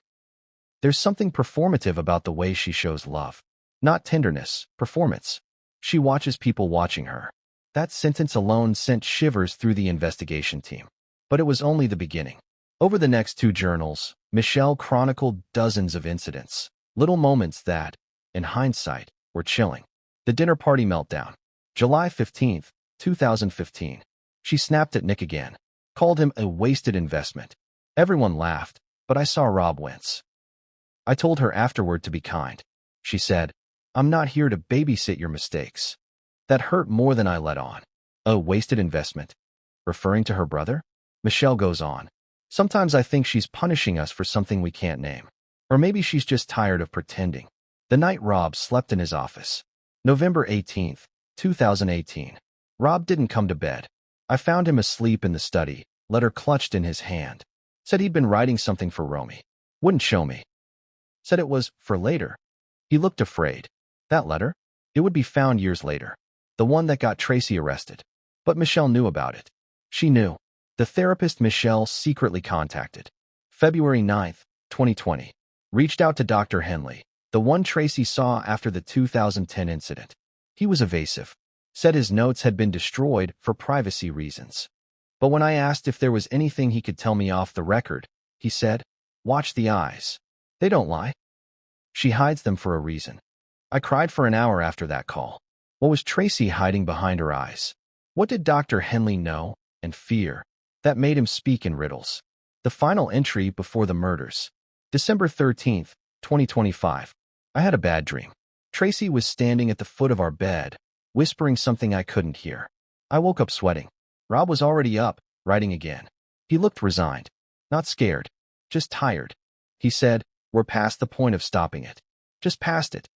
There's something performative about the way she shows love. Not tenderness, performance. She watches people watching her. That sentence alone sent shivers through the investigation team. But it was only the beginning. Over the next 2 journals, Michelle chronicled dozens of incidents, little moments that, in hindsight, were chilling. The dinner party meltdown. July 15th, 2015. She snapped at Nick again, called him a wasted investment. Everyone laughed, but I saw Rob wince. I told her afterward to be kind. She said, "I'm not here to babysit your mistakes." That hurt more than I let on. A wasted investment. Referring to her brother? Michelle goes on. "Sometimes I think she's punishing us for something we can't name. Or maybe she's just tired of pretending." The night Rob slept in his office. November 18th, 2018. Rob didn't come to bed. I found him asleep in the study, letter clutched in his hand. Said he'd been writing something for Romy. Wouldn't show me. Said it was for later. He looked afraid. That letter? It would be found years later. The one that got Tracy arrested. But Michelle knew about it. She knew. The therapist Michelle secretly contacted. February 9th, 2020. Reached out to Dr. Henley, the one Tracy saw after the 2010 incident. He was evasive. Said his notes had been destroyed for privacy reasons. But when I asked if there was anything he could tell me off the record, he said, "Watch the eyes. They don't lie. She hides them for a reason." I cried for an hour after that call. What was Tracy hiding behind her eyes? What did Dr. Henley know and fear that made him speak in riddles? The final entry before the murders. December 13th, 2025. I had a bad dream. Tracy was standing at the foot of our bed, whispering something I couldn't hear. I woke up sweating. Rob was already up, writing again. He looked resigned. Not scared. Just tired. He said, "We're past the point of stopping it. Just past it."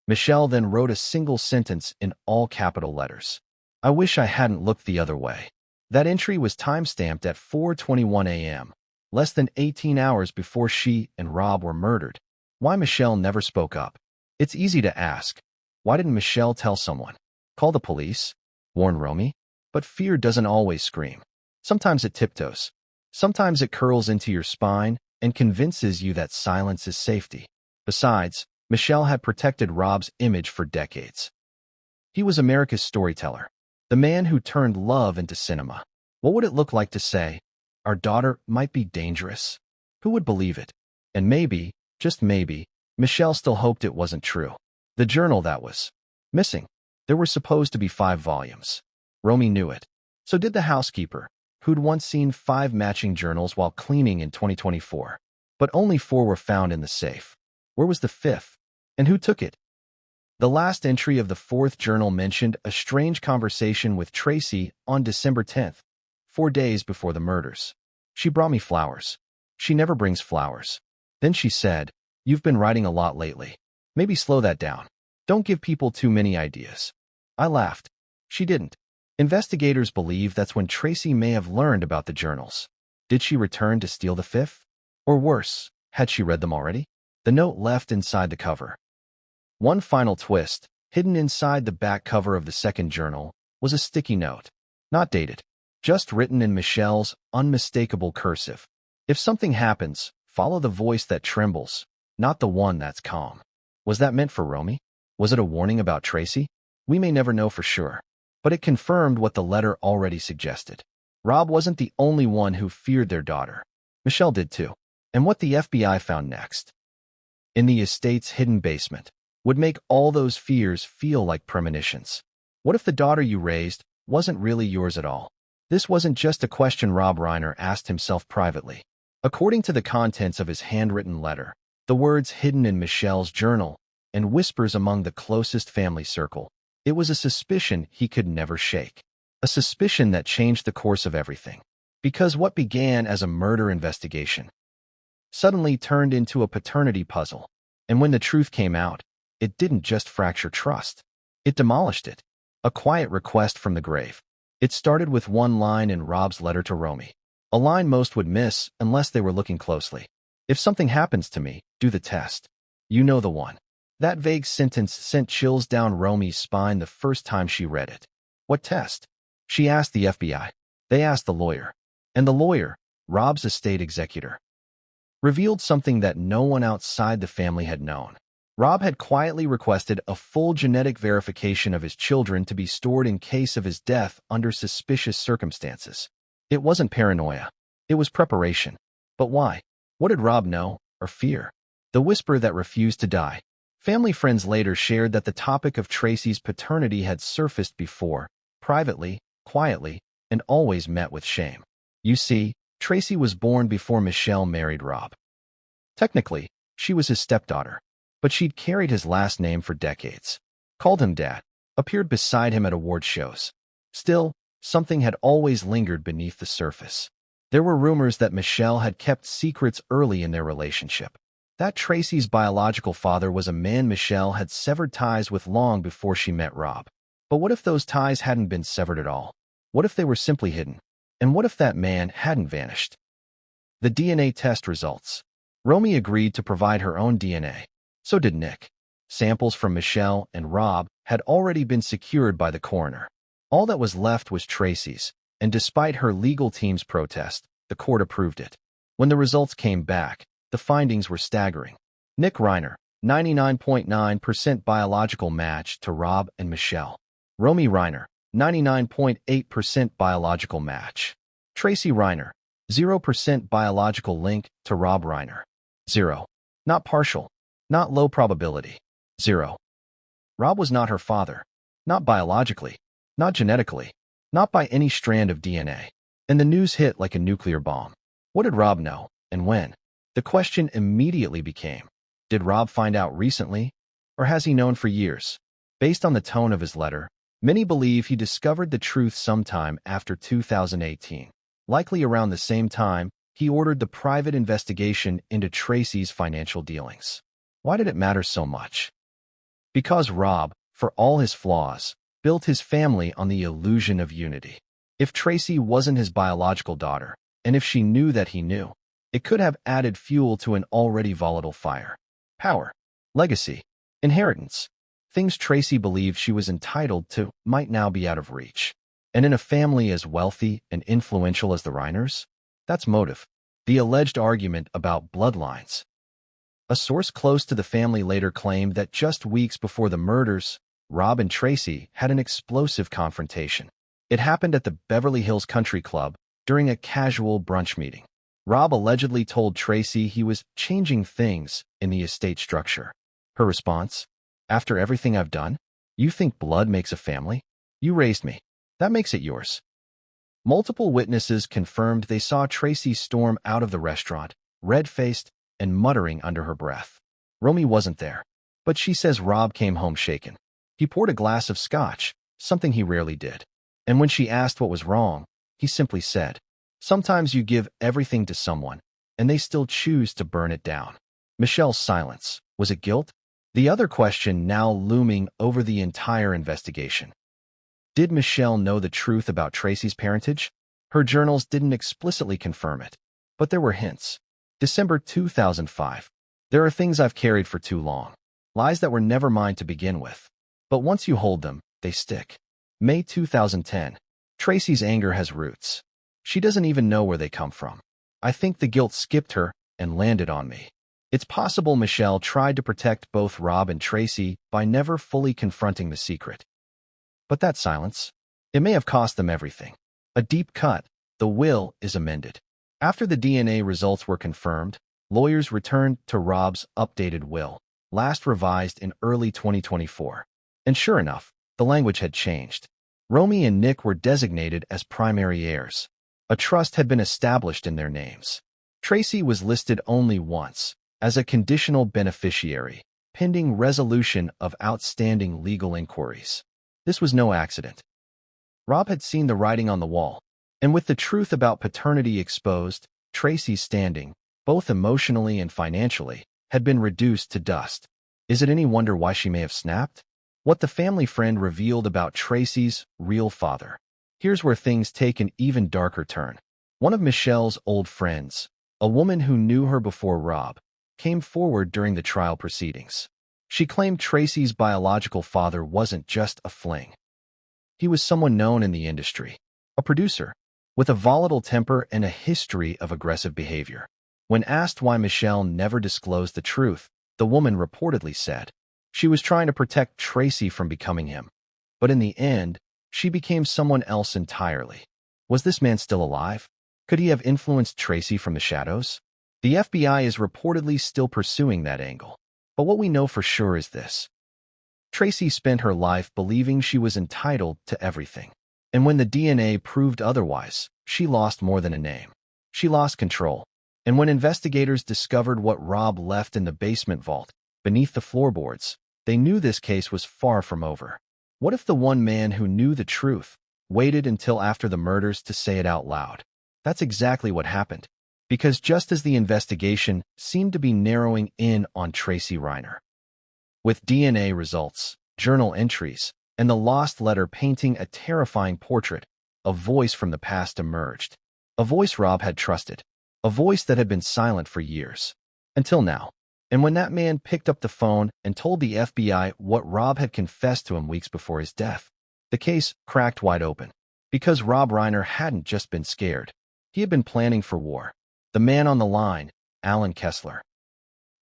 Michelle then wrote a single sentence in all capital letters. I wish I hadn't looked the other way. That entry was timestamped at 4:21 a.m., less than 18 hours before she and Rob were murdered. Why Michelle never spoke up? It's easy to ask. Why didn't Michelle tell someone? Call the police? Warn Romy? But fear doesn't always scream. Sometimes it tiptoes. Sometimes it curls into your spine and convinces you that silence is safety. Besides, Michelle had protected Rob's image for decades. He was America's storyteller, the man who turned love into cinema. What would it look like to say, "Our daughter might be dangerous"? Who would believe it? And maybe, just maybe, Michelle still hoped it wasn't true. The journal that was missing. There were supposed to be 5 volumes. Romy knew it. So did the housekeeper, who'd once seen 5 matching journals while cleaning in 2024. But only 4 were found in the safe. Where was the 5th? And who took it? The last entry of the 4th journal mentioned a strange conversation with Tracy on December 10th, 4 days before the murders. She brought me flowers. She never brings flowers. Then she said, "You've been writing a lot lately. Maybe slow that down. Don't give people too many ideas." I laughed. She didn't. Investigators believe that's when Tracy may have learned about the journals. Did she return to steal the fifth? Or worse, had she read them already? The note left inside the cover. One final twist, hidden inside the back cover of the second journal, was a sticky note. Not dated. Just written in Michelle's unmistakable cursive. "If something happens, follow the voice that trembles, not the one that's calm." Was that meant for Romy? Was it a warning about Tracy? We may never know for sure. But it confirmed what the letter already suggested. Rob wasn't the only one who feared their daughter. Michelle did too. And what the FBI found next, in the estate's hidden basement, would make all those fears feel like premonitions. What if the daughter you raised wasn't really yours at all? This wasn't just a question Rob Reiner asked himself privately. According to the contents of his handwritten letter, the words hidden in Michelle's journal, and whispers among the closest family circle, it was a suspicion he could never shake. A suspicion that changed the course of everything. Because what began as a murder investigation suddenly turned into a paternity puzzle. And when the truth came out, it didn't just fracture trust. It demolished it. A quiet request from the grave. It started with one line in Rob's letter to Romy. A line most would miss unless they were looking closely. "If something happens to me, do the test. You know the one." That vague sentence sent chills down Romy's spine the first time she read it. What test? She asked the FBI. They asked the lawyer. And the lawyer, Rob's estate executor, revealed something that no one outside the family had known. Rob had quietly requested a full genetic verification of his children to be stored in case of his death under suspicious circumstances. It wasn't paranoia. It was preparation. But why? What did Rob know or fear? The whisper that refused to die. Family friends later shared that the topic of Tracy's paternity had surfaced before, privately, quietly, and always met with shame. You see, Tracy was born before Michelle married Rob. Technically, she was his stepdaughter, but she'd carried his last name for decades, called him Dad, appeared beside him at award shows. Still, something had always lingered beneath the surface. There were rumors that Michelle had kept secrets early in their relationship. That Tracy's biological father was a man Michelle had severed ties with long before she met Rob. But what if those ties hadn't been severed at all? What if they were simply hidden? And what if that man hadn't vanished? The DNA test results. Romy agreed to provide her own DNA. So did Nick. Samples from Michelle and Rob had already been secured by the coroner. All that was left was Tracy's, and despite her legal team's protest, the court approved it. When the results came back, the findings were staggering. Nick Reiner, 99.9% biological match to Rob and Michelle. Romy Reiner, 99.8% biological match. Tracy Reiner, 0% biological link to Rob Reiner. 0. Not partial. Not low probability. 0. Rob was not her father. Not biologically. Not genetically. Not by any strand of DNA. And the news hit like a nuclear bomb. What did Rob know, and when? The question immediately became, did Rob find out recently, or has he known for years? Based on the tone of his letter, many believe he discovered the truth sometime after 2018. Likely around the same time, he ordered the private investigation into Tracy's financial dealings. Why did it matter so much? Because Rob, for all his flaws, built his family on the illusion of unity. If Tracy wasn't his biological daughter, and if she knew that he knew, it could have added fuel to an already volatile fire. Power, legacy, inheritance. Things Tracy believed she was entitled to might now be out of reach. And in a family as wealthy and influential as the Reiners, that's motive. The alleged argument about bloodlines. A source close to the family later claimed that just weeks before the murders, Rob and Tracy had an explosive confrontation. It happened at the Beverly Hills Country Club during a casual brunch meeting. Rob allegedly told Tracy he was changing things in the estate structure. Her response? After everything I've done? You think blood makes a family? You raised me. That makes it yours. Multiple witnesses confirmed they saw Tracy storm out of the restaurant, red-faced and muttering under her breath. Romy wasn't there, but she says Rob came home shaken. He poured a glass of scotch, something he rarely did. And when she asked what was wrong, he simply said, Sometimes you give everything to someone, and they still choose to burn it down. Michelle's silence. Was it guilt? The other question now looming over the entire investigation. Did Michelle know the truth about Tracy's parentage? Her journals didn't explicitly confirm it, but there were hints. December 2005. There are things I've carried for too long. Lies that were never mine to begin with. But once you hold them, they stick. May 2010. Tracy's anger has roots. She doesn't even know where they come from. I think the guilt skipped her and landed on me. It's possible Michelle tried to protect both Rob and Tracy by never fully confronting the secret. But that silence, it may have cost them everything. A deep cut, the will is amended. After the DNA results were confirmed, lawyers returned to Rob's updated will, last revised in early 2024. And sure enough, the language had changed. Romy and Nick were designated as primary heirs. A trust had been established in their names. Tracy was listed only once, as a conditional beneficiary, pending resolution of outstanding legal inquiries. This was no accident. Rob had seen the writing on the wall, and with the truth about paternity exposed, Tracy's standing, both emotionally and financially, had been reduced to dust. Is it any wonder why she may have snapped? What the family friend revealed about Tracy's real father. Here's where things take an even darker turn. One of Michelle's old friends, a woman who knew her before Rob, came forward during the trial proceedings. She claimed Tracy's biological father wasn't just a fling. He was someone known in the industry, a producer, with a volatile temper and a history of aggressive behavior. When asked why Michelle never disclosed the truth, the woman reportedly said she was trying to protect Tracy from becoming him. But in the end, she became someone else entirely. Was this man still alive? Could he have influenced Tracy from the shadows? The FBI is reportedly still pursuing that angle. But what we know for sure is this. Tracy spent her life believing she was entitled to everything. And when the DNA proved otherwise, she lost more than a name. She lost control. And when investigators discovered what Rob left in the basement vault, beneath the floorboards, they knew this case was far from over. What if the one man who knew the truth waited until after the murders to say it out loud? That's exactly what happened. Because just as the investigation seemed to be narrowing in on Tracy Reiner, with DNA results, journal entries, and the lost letter painting a terrifying portrait, a voice from the past emerged. A voice Rob had trusted. A voice that had been silent for years. Until now. And when that man picked up the phone and told the FBI what Rob had confessed to him weeks before his death, the case cracked wide open. Because Rob Reiner hadn't just been scared. He had been planning for war. The man on the line, Alan Kessler.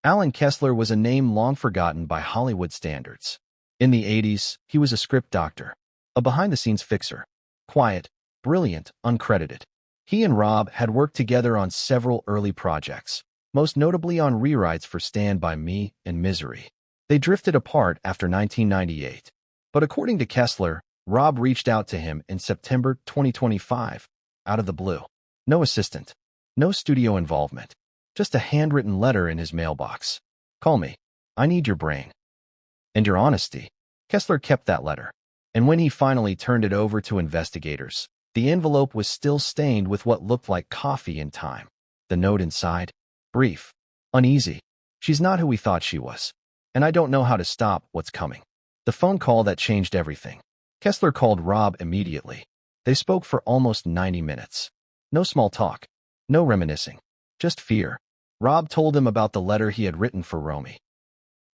Alan Kessler was a name long forgotten by Hollywood standards. In the 80s, he was a script doctor, a behind-the-scenes fixer. Quiet, brilliant, uncredited. He and Rob had worked together on several early projects, most notably on rewrites for Stand By Me and Misery. They drifted apart after 1998. But according to Kessler, Rob reached out to him in September 2025, out of the blue. No assistant. No studio involvement. Just a handwritten letter in his mailbox. Call me. I need your brain. And your honesty. Kessler kept that letter. And when he finally turned it over to investigators, the envelope was still stained with what looked like coffee and time. The note inside? Brief. Uneasy. She's not who we thought she was. And I don't know how to stop what's coming. The phone call that changed everything. Kessler called Rob immediately. They spoke for almost 90 minutes. No small talk. No reminiscing. Just fear. Rob told him about the letter he had written for Romy.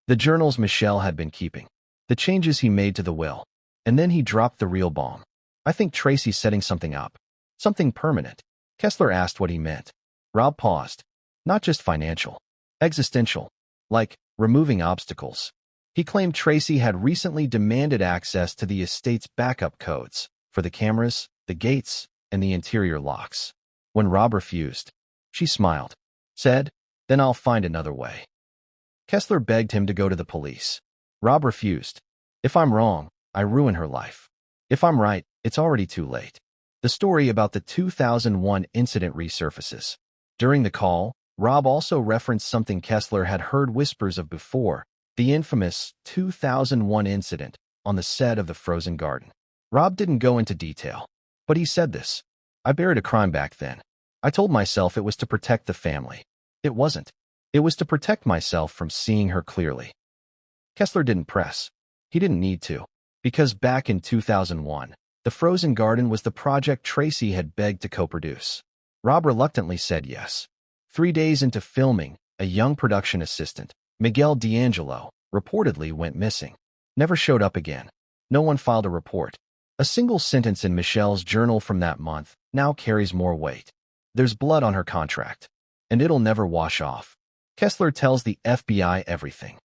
The journals Michelle had been keeping. The changes he made to the will. And then he dropped the real bomb. I think Tracy's setting something up. Something permanent. Kessler asked what he meant. Rob paused. Not just financial. Existential. Like removing obstacles. He claimed Tracy had recently demanded access to the estate's backup codes for the cameras, the gates, and the interior locks. When Rob refused, she smiled, said, "Then I'll find another way." Kessler begged him to go to the police. Rob refused. "If I'm wrong, I ruin her life. If I'm right, it's already too late." The story about the 2001 incident resurfaces. During the call, Rob also referenced something Kessler had heard whispers of before, the infamous 2001 incident on the set of The Frozen Garden. Rob didn't go into detail, but he said this. "I buried a crime back then. I told myself it was to protect the family. It wasn't. It was to protect myself from seeing her clearly. Kessler didn't press. He didn't need to. Because back in 2001, The Frozen Garden was the project Tracy had begged to co-produce. Rob reluctantly said yes. 3 days into filming, a young production assistant, Miguel D'Angelo, reportedly went missing. Never showed up again. No one filed a report. A single sentence in Michelle's journal from that month now carries more weight. There's blood on her contract, and it'll never wash off. Kessler tells the FBI everything.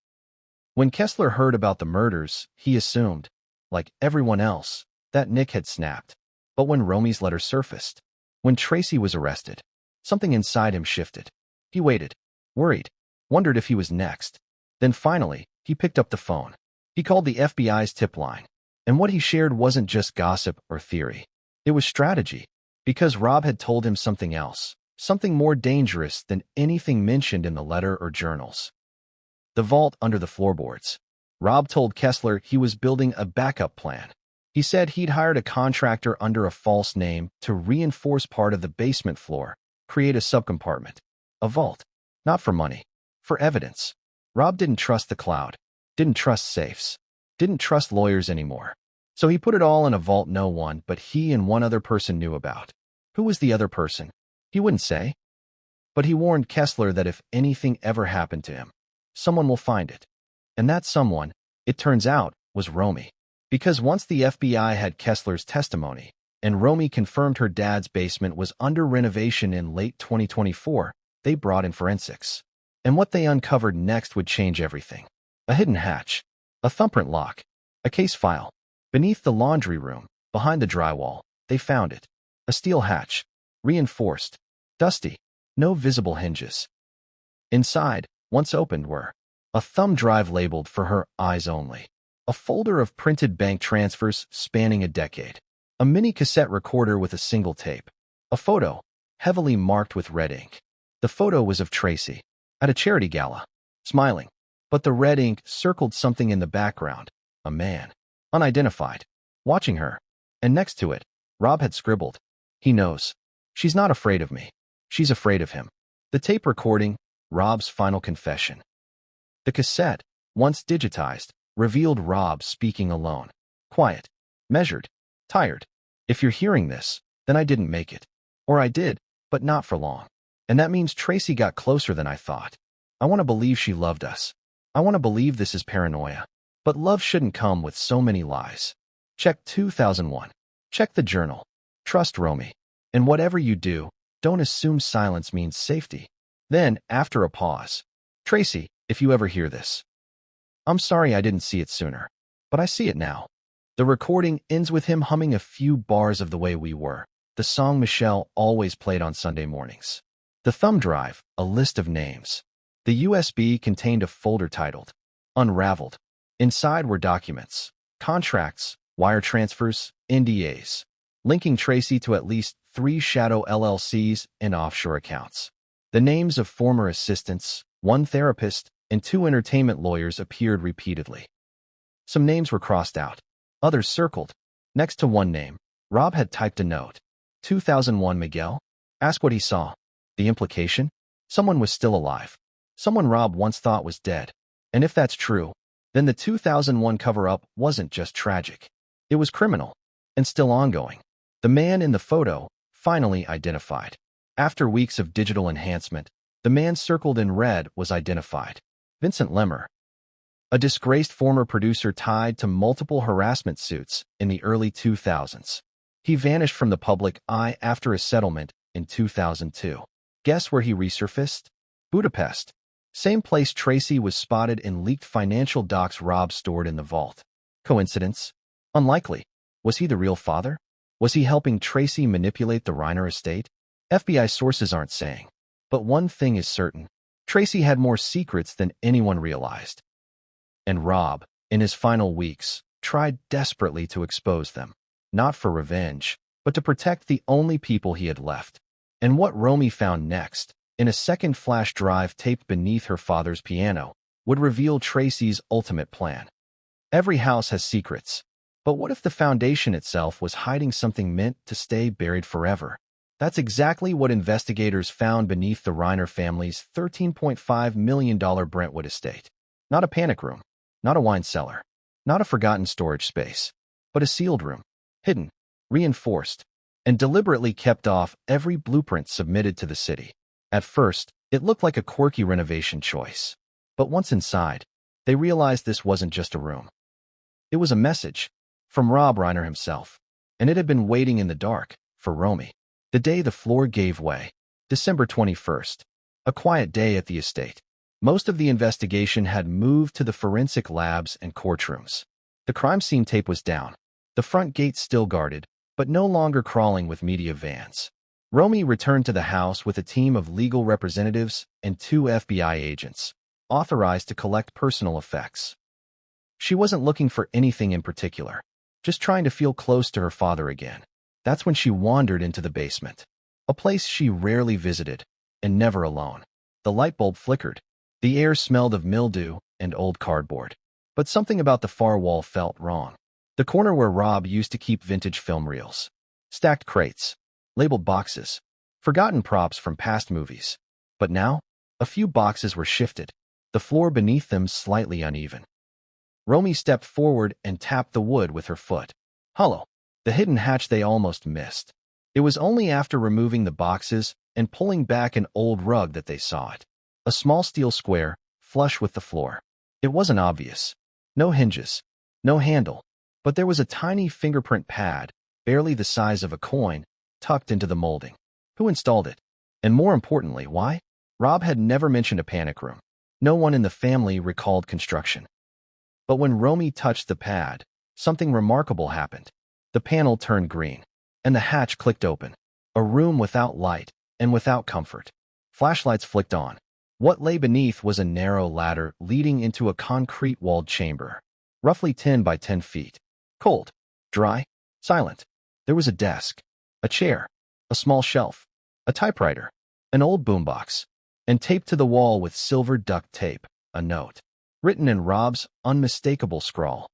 When Kessler heard about the murders, he assumed, like everyone else, that Nick had snapped. But when Romy's letter surfaced, when Tracy was arrested, something inside him shifted. He waited, worried, wondered if he was next. Then finally, he picked up the phone. He called the FBI's tip line. And what he shared wasn't just gossip or theory. It was strategy. Because Rob had told him something else, something more dangerous than anything mentioned in the letter or journals. The vault under the floorboards. Rob told Kessler he was building a backup plan. He said he'd hired a contractor under a false name to reinforce part of the basement floor, create a subcompartment. A vault. Not for money. For evidence. Rob didn't trust the cloud. Didn't trust safes. Didn't trust lawyers anymore. So he put it all in a vault no one but he and one other person knew about. Who was the other person? He wouldn't say. But he warned Kessler that if anything ever happened to him, someone will find it. And that someone, it turns out, was Romy. Because once the FBI had Kessler's testimony, and Romy confirmed her dad's basement was under renovation in late 2024, they brought in forensics. And what they uncovered next would change everything. A hidden hatch. A thumbprint lock. A case file. Beneath the laundry room, behind the drywall, they found it. A steel hatch. Reinforced. Dusty. No visible hinges. Inside, once opened, were a thumb drive labeled for her eyes only, a folder of printed bank transfers spanning a decade, a mini cassette recorder with a single tape, a photo, heavily marked with red ink. The photo was of Tracy, at a charity gala, smiling, but the red ink circled something in the background, a man, unidentified, watching her, and next to it, Rob had scribbled, "He knows. She's not afraid of me. She's afraid of him." The tape recording, Rob's final confession. The cassette, once digitized, revealed Rob speaking alone. Quiet. Measured. Tired. "If you're hearing this, then I didn't make it. Or I did, but not for long. And that means Tracy got closer than I thought. I want to believe she loved us. I want to believe this is paranoia. But love shouldn't come with so many lies. Check 2001. Check the journal. Trust Romy. And whatever you do, don't assume silence means safety." Then, after a pause, "Tracy, if you ever hear this, I'm sorry I didn't see it sooner, but I see it now." The recording ends with him humming a few bars of The Way We Were, the song Michelle always played on Sunday mornings. The thumb drive, a list of names. The USB contained a folder titled Unraveled. Inside were documents, contracts, wire transfers, NDAs, linking Tracy to at least 3 shadow LLCs and offshore accounts. The names of former assistants, 1 therapist, and 2 entertainment lawyers appeared repeatedly. Some names were crossed out, others circled. Next to one name, Rob had typed a note. 2001 Miguel? Ask what he saw. The implication? Someone was still alive. Someone Rob once thought was dead. And if that's true, then the 2001 cover-up wasn't just tragic. It was criminal, and still ongoing. The man in the photo, finally identified. After weeks of digital enhancement, the man circled in red was identified. Vincent Lemmer, a disgraced former producer tied to multiple harassment suits in the early 2000s. He vanished from the public eye after a settlement in 2002. Guess where he resurfaced? Budapest. Same place Tracy was spotted in leaked financial docs Rob stored in the vault. Coincidence? Unlikely. Was he the real father? Was he helping Tracy manipulate the Reiner estate? FBI sources aren't saying. But one thing is certain. Tracy had more secrets than anyone realized. And Rob, in his final weeks, tried desperately to expose them. Not for revenge, but to protect the only people he had left. And what Romy found next, in a second flash drive taped beneath her father's piano, would reveal Tracy's ultimate plan. Every house has secrets. But what if the foundation itself was hiding something meant to stay buried forever? That's exactly what investigators found beneath the Reiner family's $13.5 million Brentwood estate. Not a panic room, not a wine cellar, not a forgotten storage space, but a sealed room, hidden, reinforced, and deliberately kept off every blueprint submitted to the city. At first, it looked like a quirky renovation choice. But once inside, they realized this wasn't just a room. It was a message from Rob Reiner himself, and it had been waiting in the dark for Romy. The day the floor gave way, December 21st, a quiet day at the estate. Most of the investigation had moved to the forensic labs and courtrooms. The crime scene tape was down, the front gate still guarded, but no longer crawling with media vans. Romy returned to the house with a team of legal representatives and 2 FBI agents, authorized to collect personal effects. She wasn't looking for anything in particular, just trying to feel close to her father again. That's when she wandered into the basement, a place she rarely visited, and never alone. The light bulb flickered. The air smelled of mildew and old cardboard. But something about the far wall felt wrong. The corner where Rob used to keep vintage film reels. Stacked crates, labeled boxes, forgotten props from past movies. But now, a few boxes were shifted, the floor beneath them slightly uneven. Romy stepped forward and tapped the wood with her foot. Hollow. The hidden hatch they almost missed. It was only after removing the boxes and pulling back an old rug that they saw it. A small steel square, flush with the floor. It wasn't obvious. No hinges, no handle, but there was a tiny fingerprint pad, barely the size of a coin, tucked into the molding. Who installed it? And more importantly, why? Rob had never mentioned a panic room. No one in the family recalled construction. But when Romy touched the pad, something remarkable happened. The panel turned green, and the hatch clicked open. A room without light and without comfort. Flashlights flicked on. What lay beneath was a narrow ladder leading into a concrete-walled chamber, roughly 10 by 10 feet. Cold, dry, silent. There was a desk, a chair, a small shelf, a typewriter, an old boombox, and taped to the wall with silver duct tape, a note, written in Rob's unmistakable scrawl.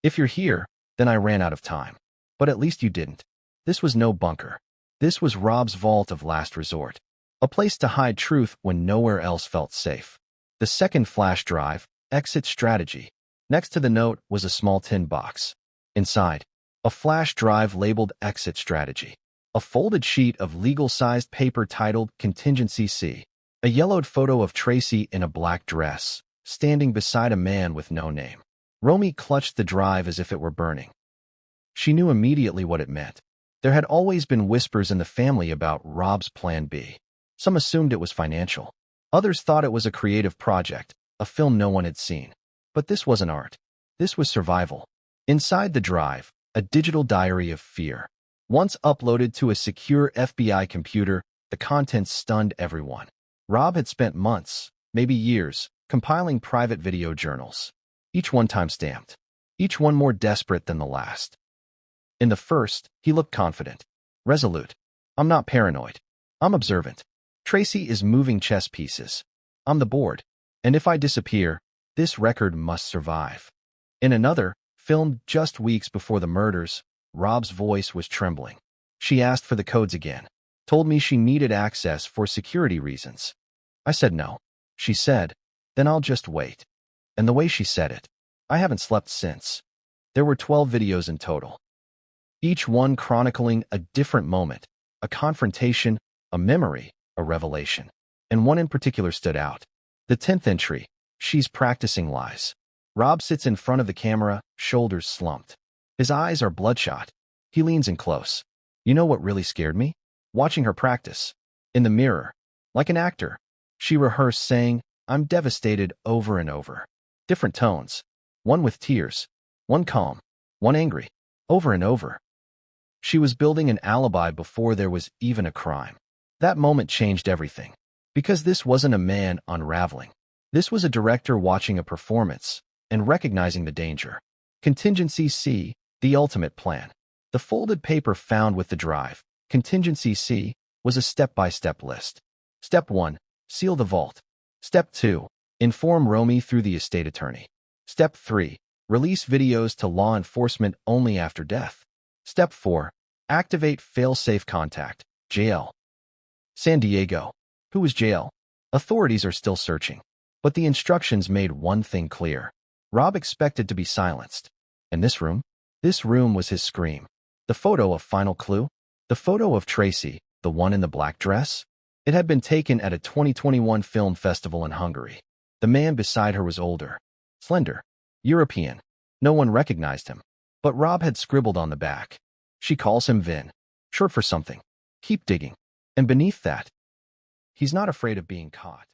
If you're here, then I ran out of time. But at least you didn't. This was no bunker. This was Rob's vault of last resort. A place to hide truth when nowhere else felt safe. The second flash drive, exit strategy. Next to the note was a small tin box. Inside, a flash drive labeled exit strategy. A folded sheet of legal-sized paper titled Contingency C. A yellowed photo of Tracy in a black dress, standing beside a man with no name. Romy clutched the drive as if it were burning. She knew immediately what it meant. There had always been whispers in the family about Rob's Plan B. Some assumed it was financial. Others thought it was a creative project, a film no one had seen. But this wasn't art. This was survival. Inside the drive, a digital diary of fear. Once uploaded to a secure FBI computer, the contents stunned everyone. Rob had spent months, maybe years, compiling private video journals. Each one time-stamped. Each one more desperate than the last. In the first, he looked confident, resolute. I'm not paranoid. I'm observant. Tracy is moving chess pieces. I'm the board. And if I disappear, this record must survive. In another, filmed just weeks before the murders, Rob's voice was trembling. She asked for the codes again. Told me she needed access for security reasons. I said no. She said, then I'll just wait. And the way she said it, I haven't slept since. There were 12 videos in total. Each one chronicling a different moment, a confrontation, a memory, a revelation. And one in particular stood out. The 10th entry, she's practicing lies. Rob sits in front of the camera, shoulders slumped. His eyes are bloodshot. He leans in close. You know what really scared me? Watching her practice. In the mirror. Like an actor. She rehearsed saying, I'm devastated over and over. Different tones. One with tears. One calm. One angry. Over and over. She was building an alibi before there was even a crime. That moment changed everything. Because this wasn't a man unraveling. This was a director watching a performance and recognizing the danger. Contingency C, the ultimate plan. The folded paper found with the drive, Contingency C, was a step-by-step list. Step 1, seal the vault. Step 2, inform Romy through the estate attorney. Step 3, release videos to law enforcement only after death. Step 4, activate fail-safe contact. JL. San Diego. Who was JL? Authorities are still searching. But the instructions made one thing clear. Rob expected to be silenced. And this room? This room was his scream. The photo of final clue? The photo of Tracy, the one in the black dress? It had been taken at a 2021 film festival in Hungary. The man beside her was older, slender, European. No one recognized him. But Rob had scribbled on the back. She calls him Vin. Short for something. Keep digging. And beneath that, he's not afraid of being caught.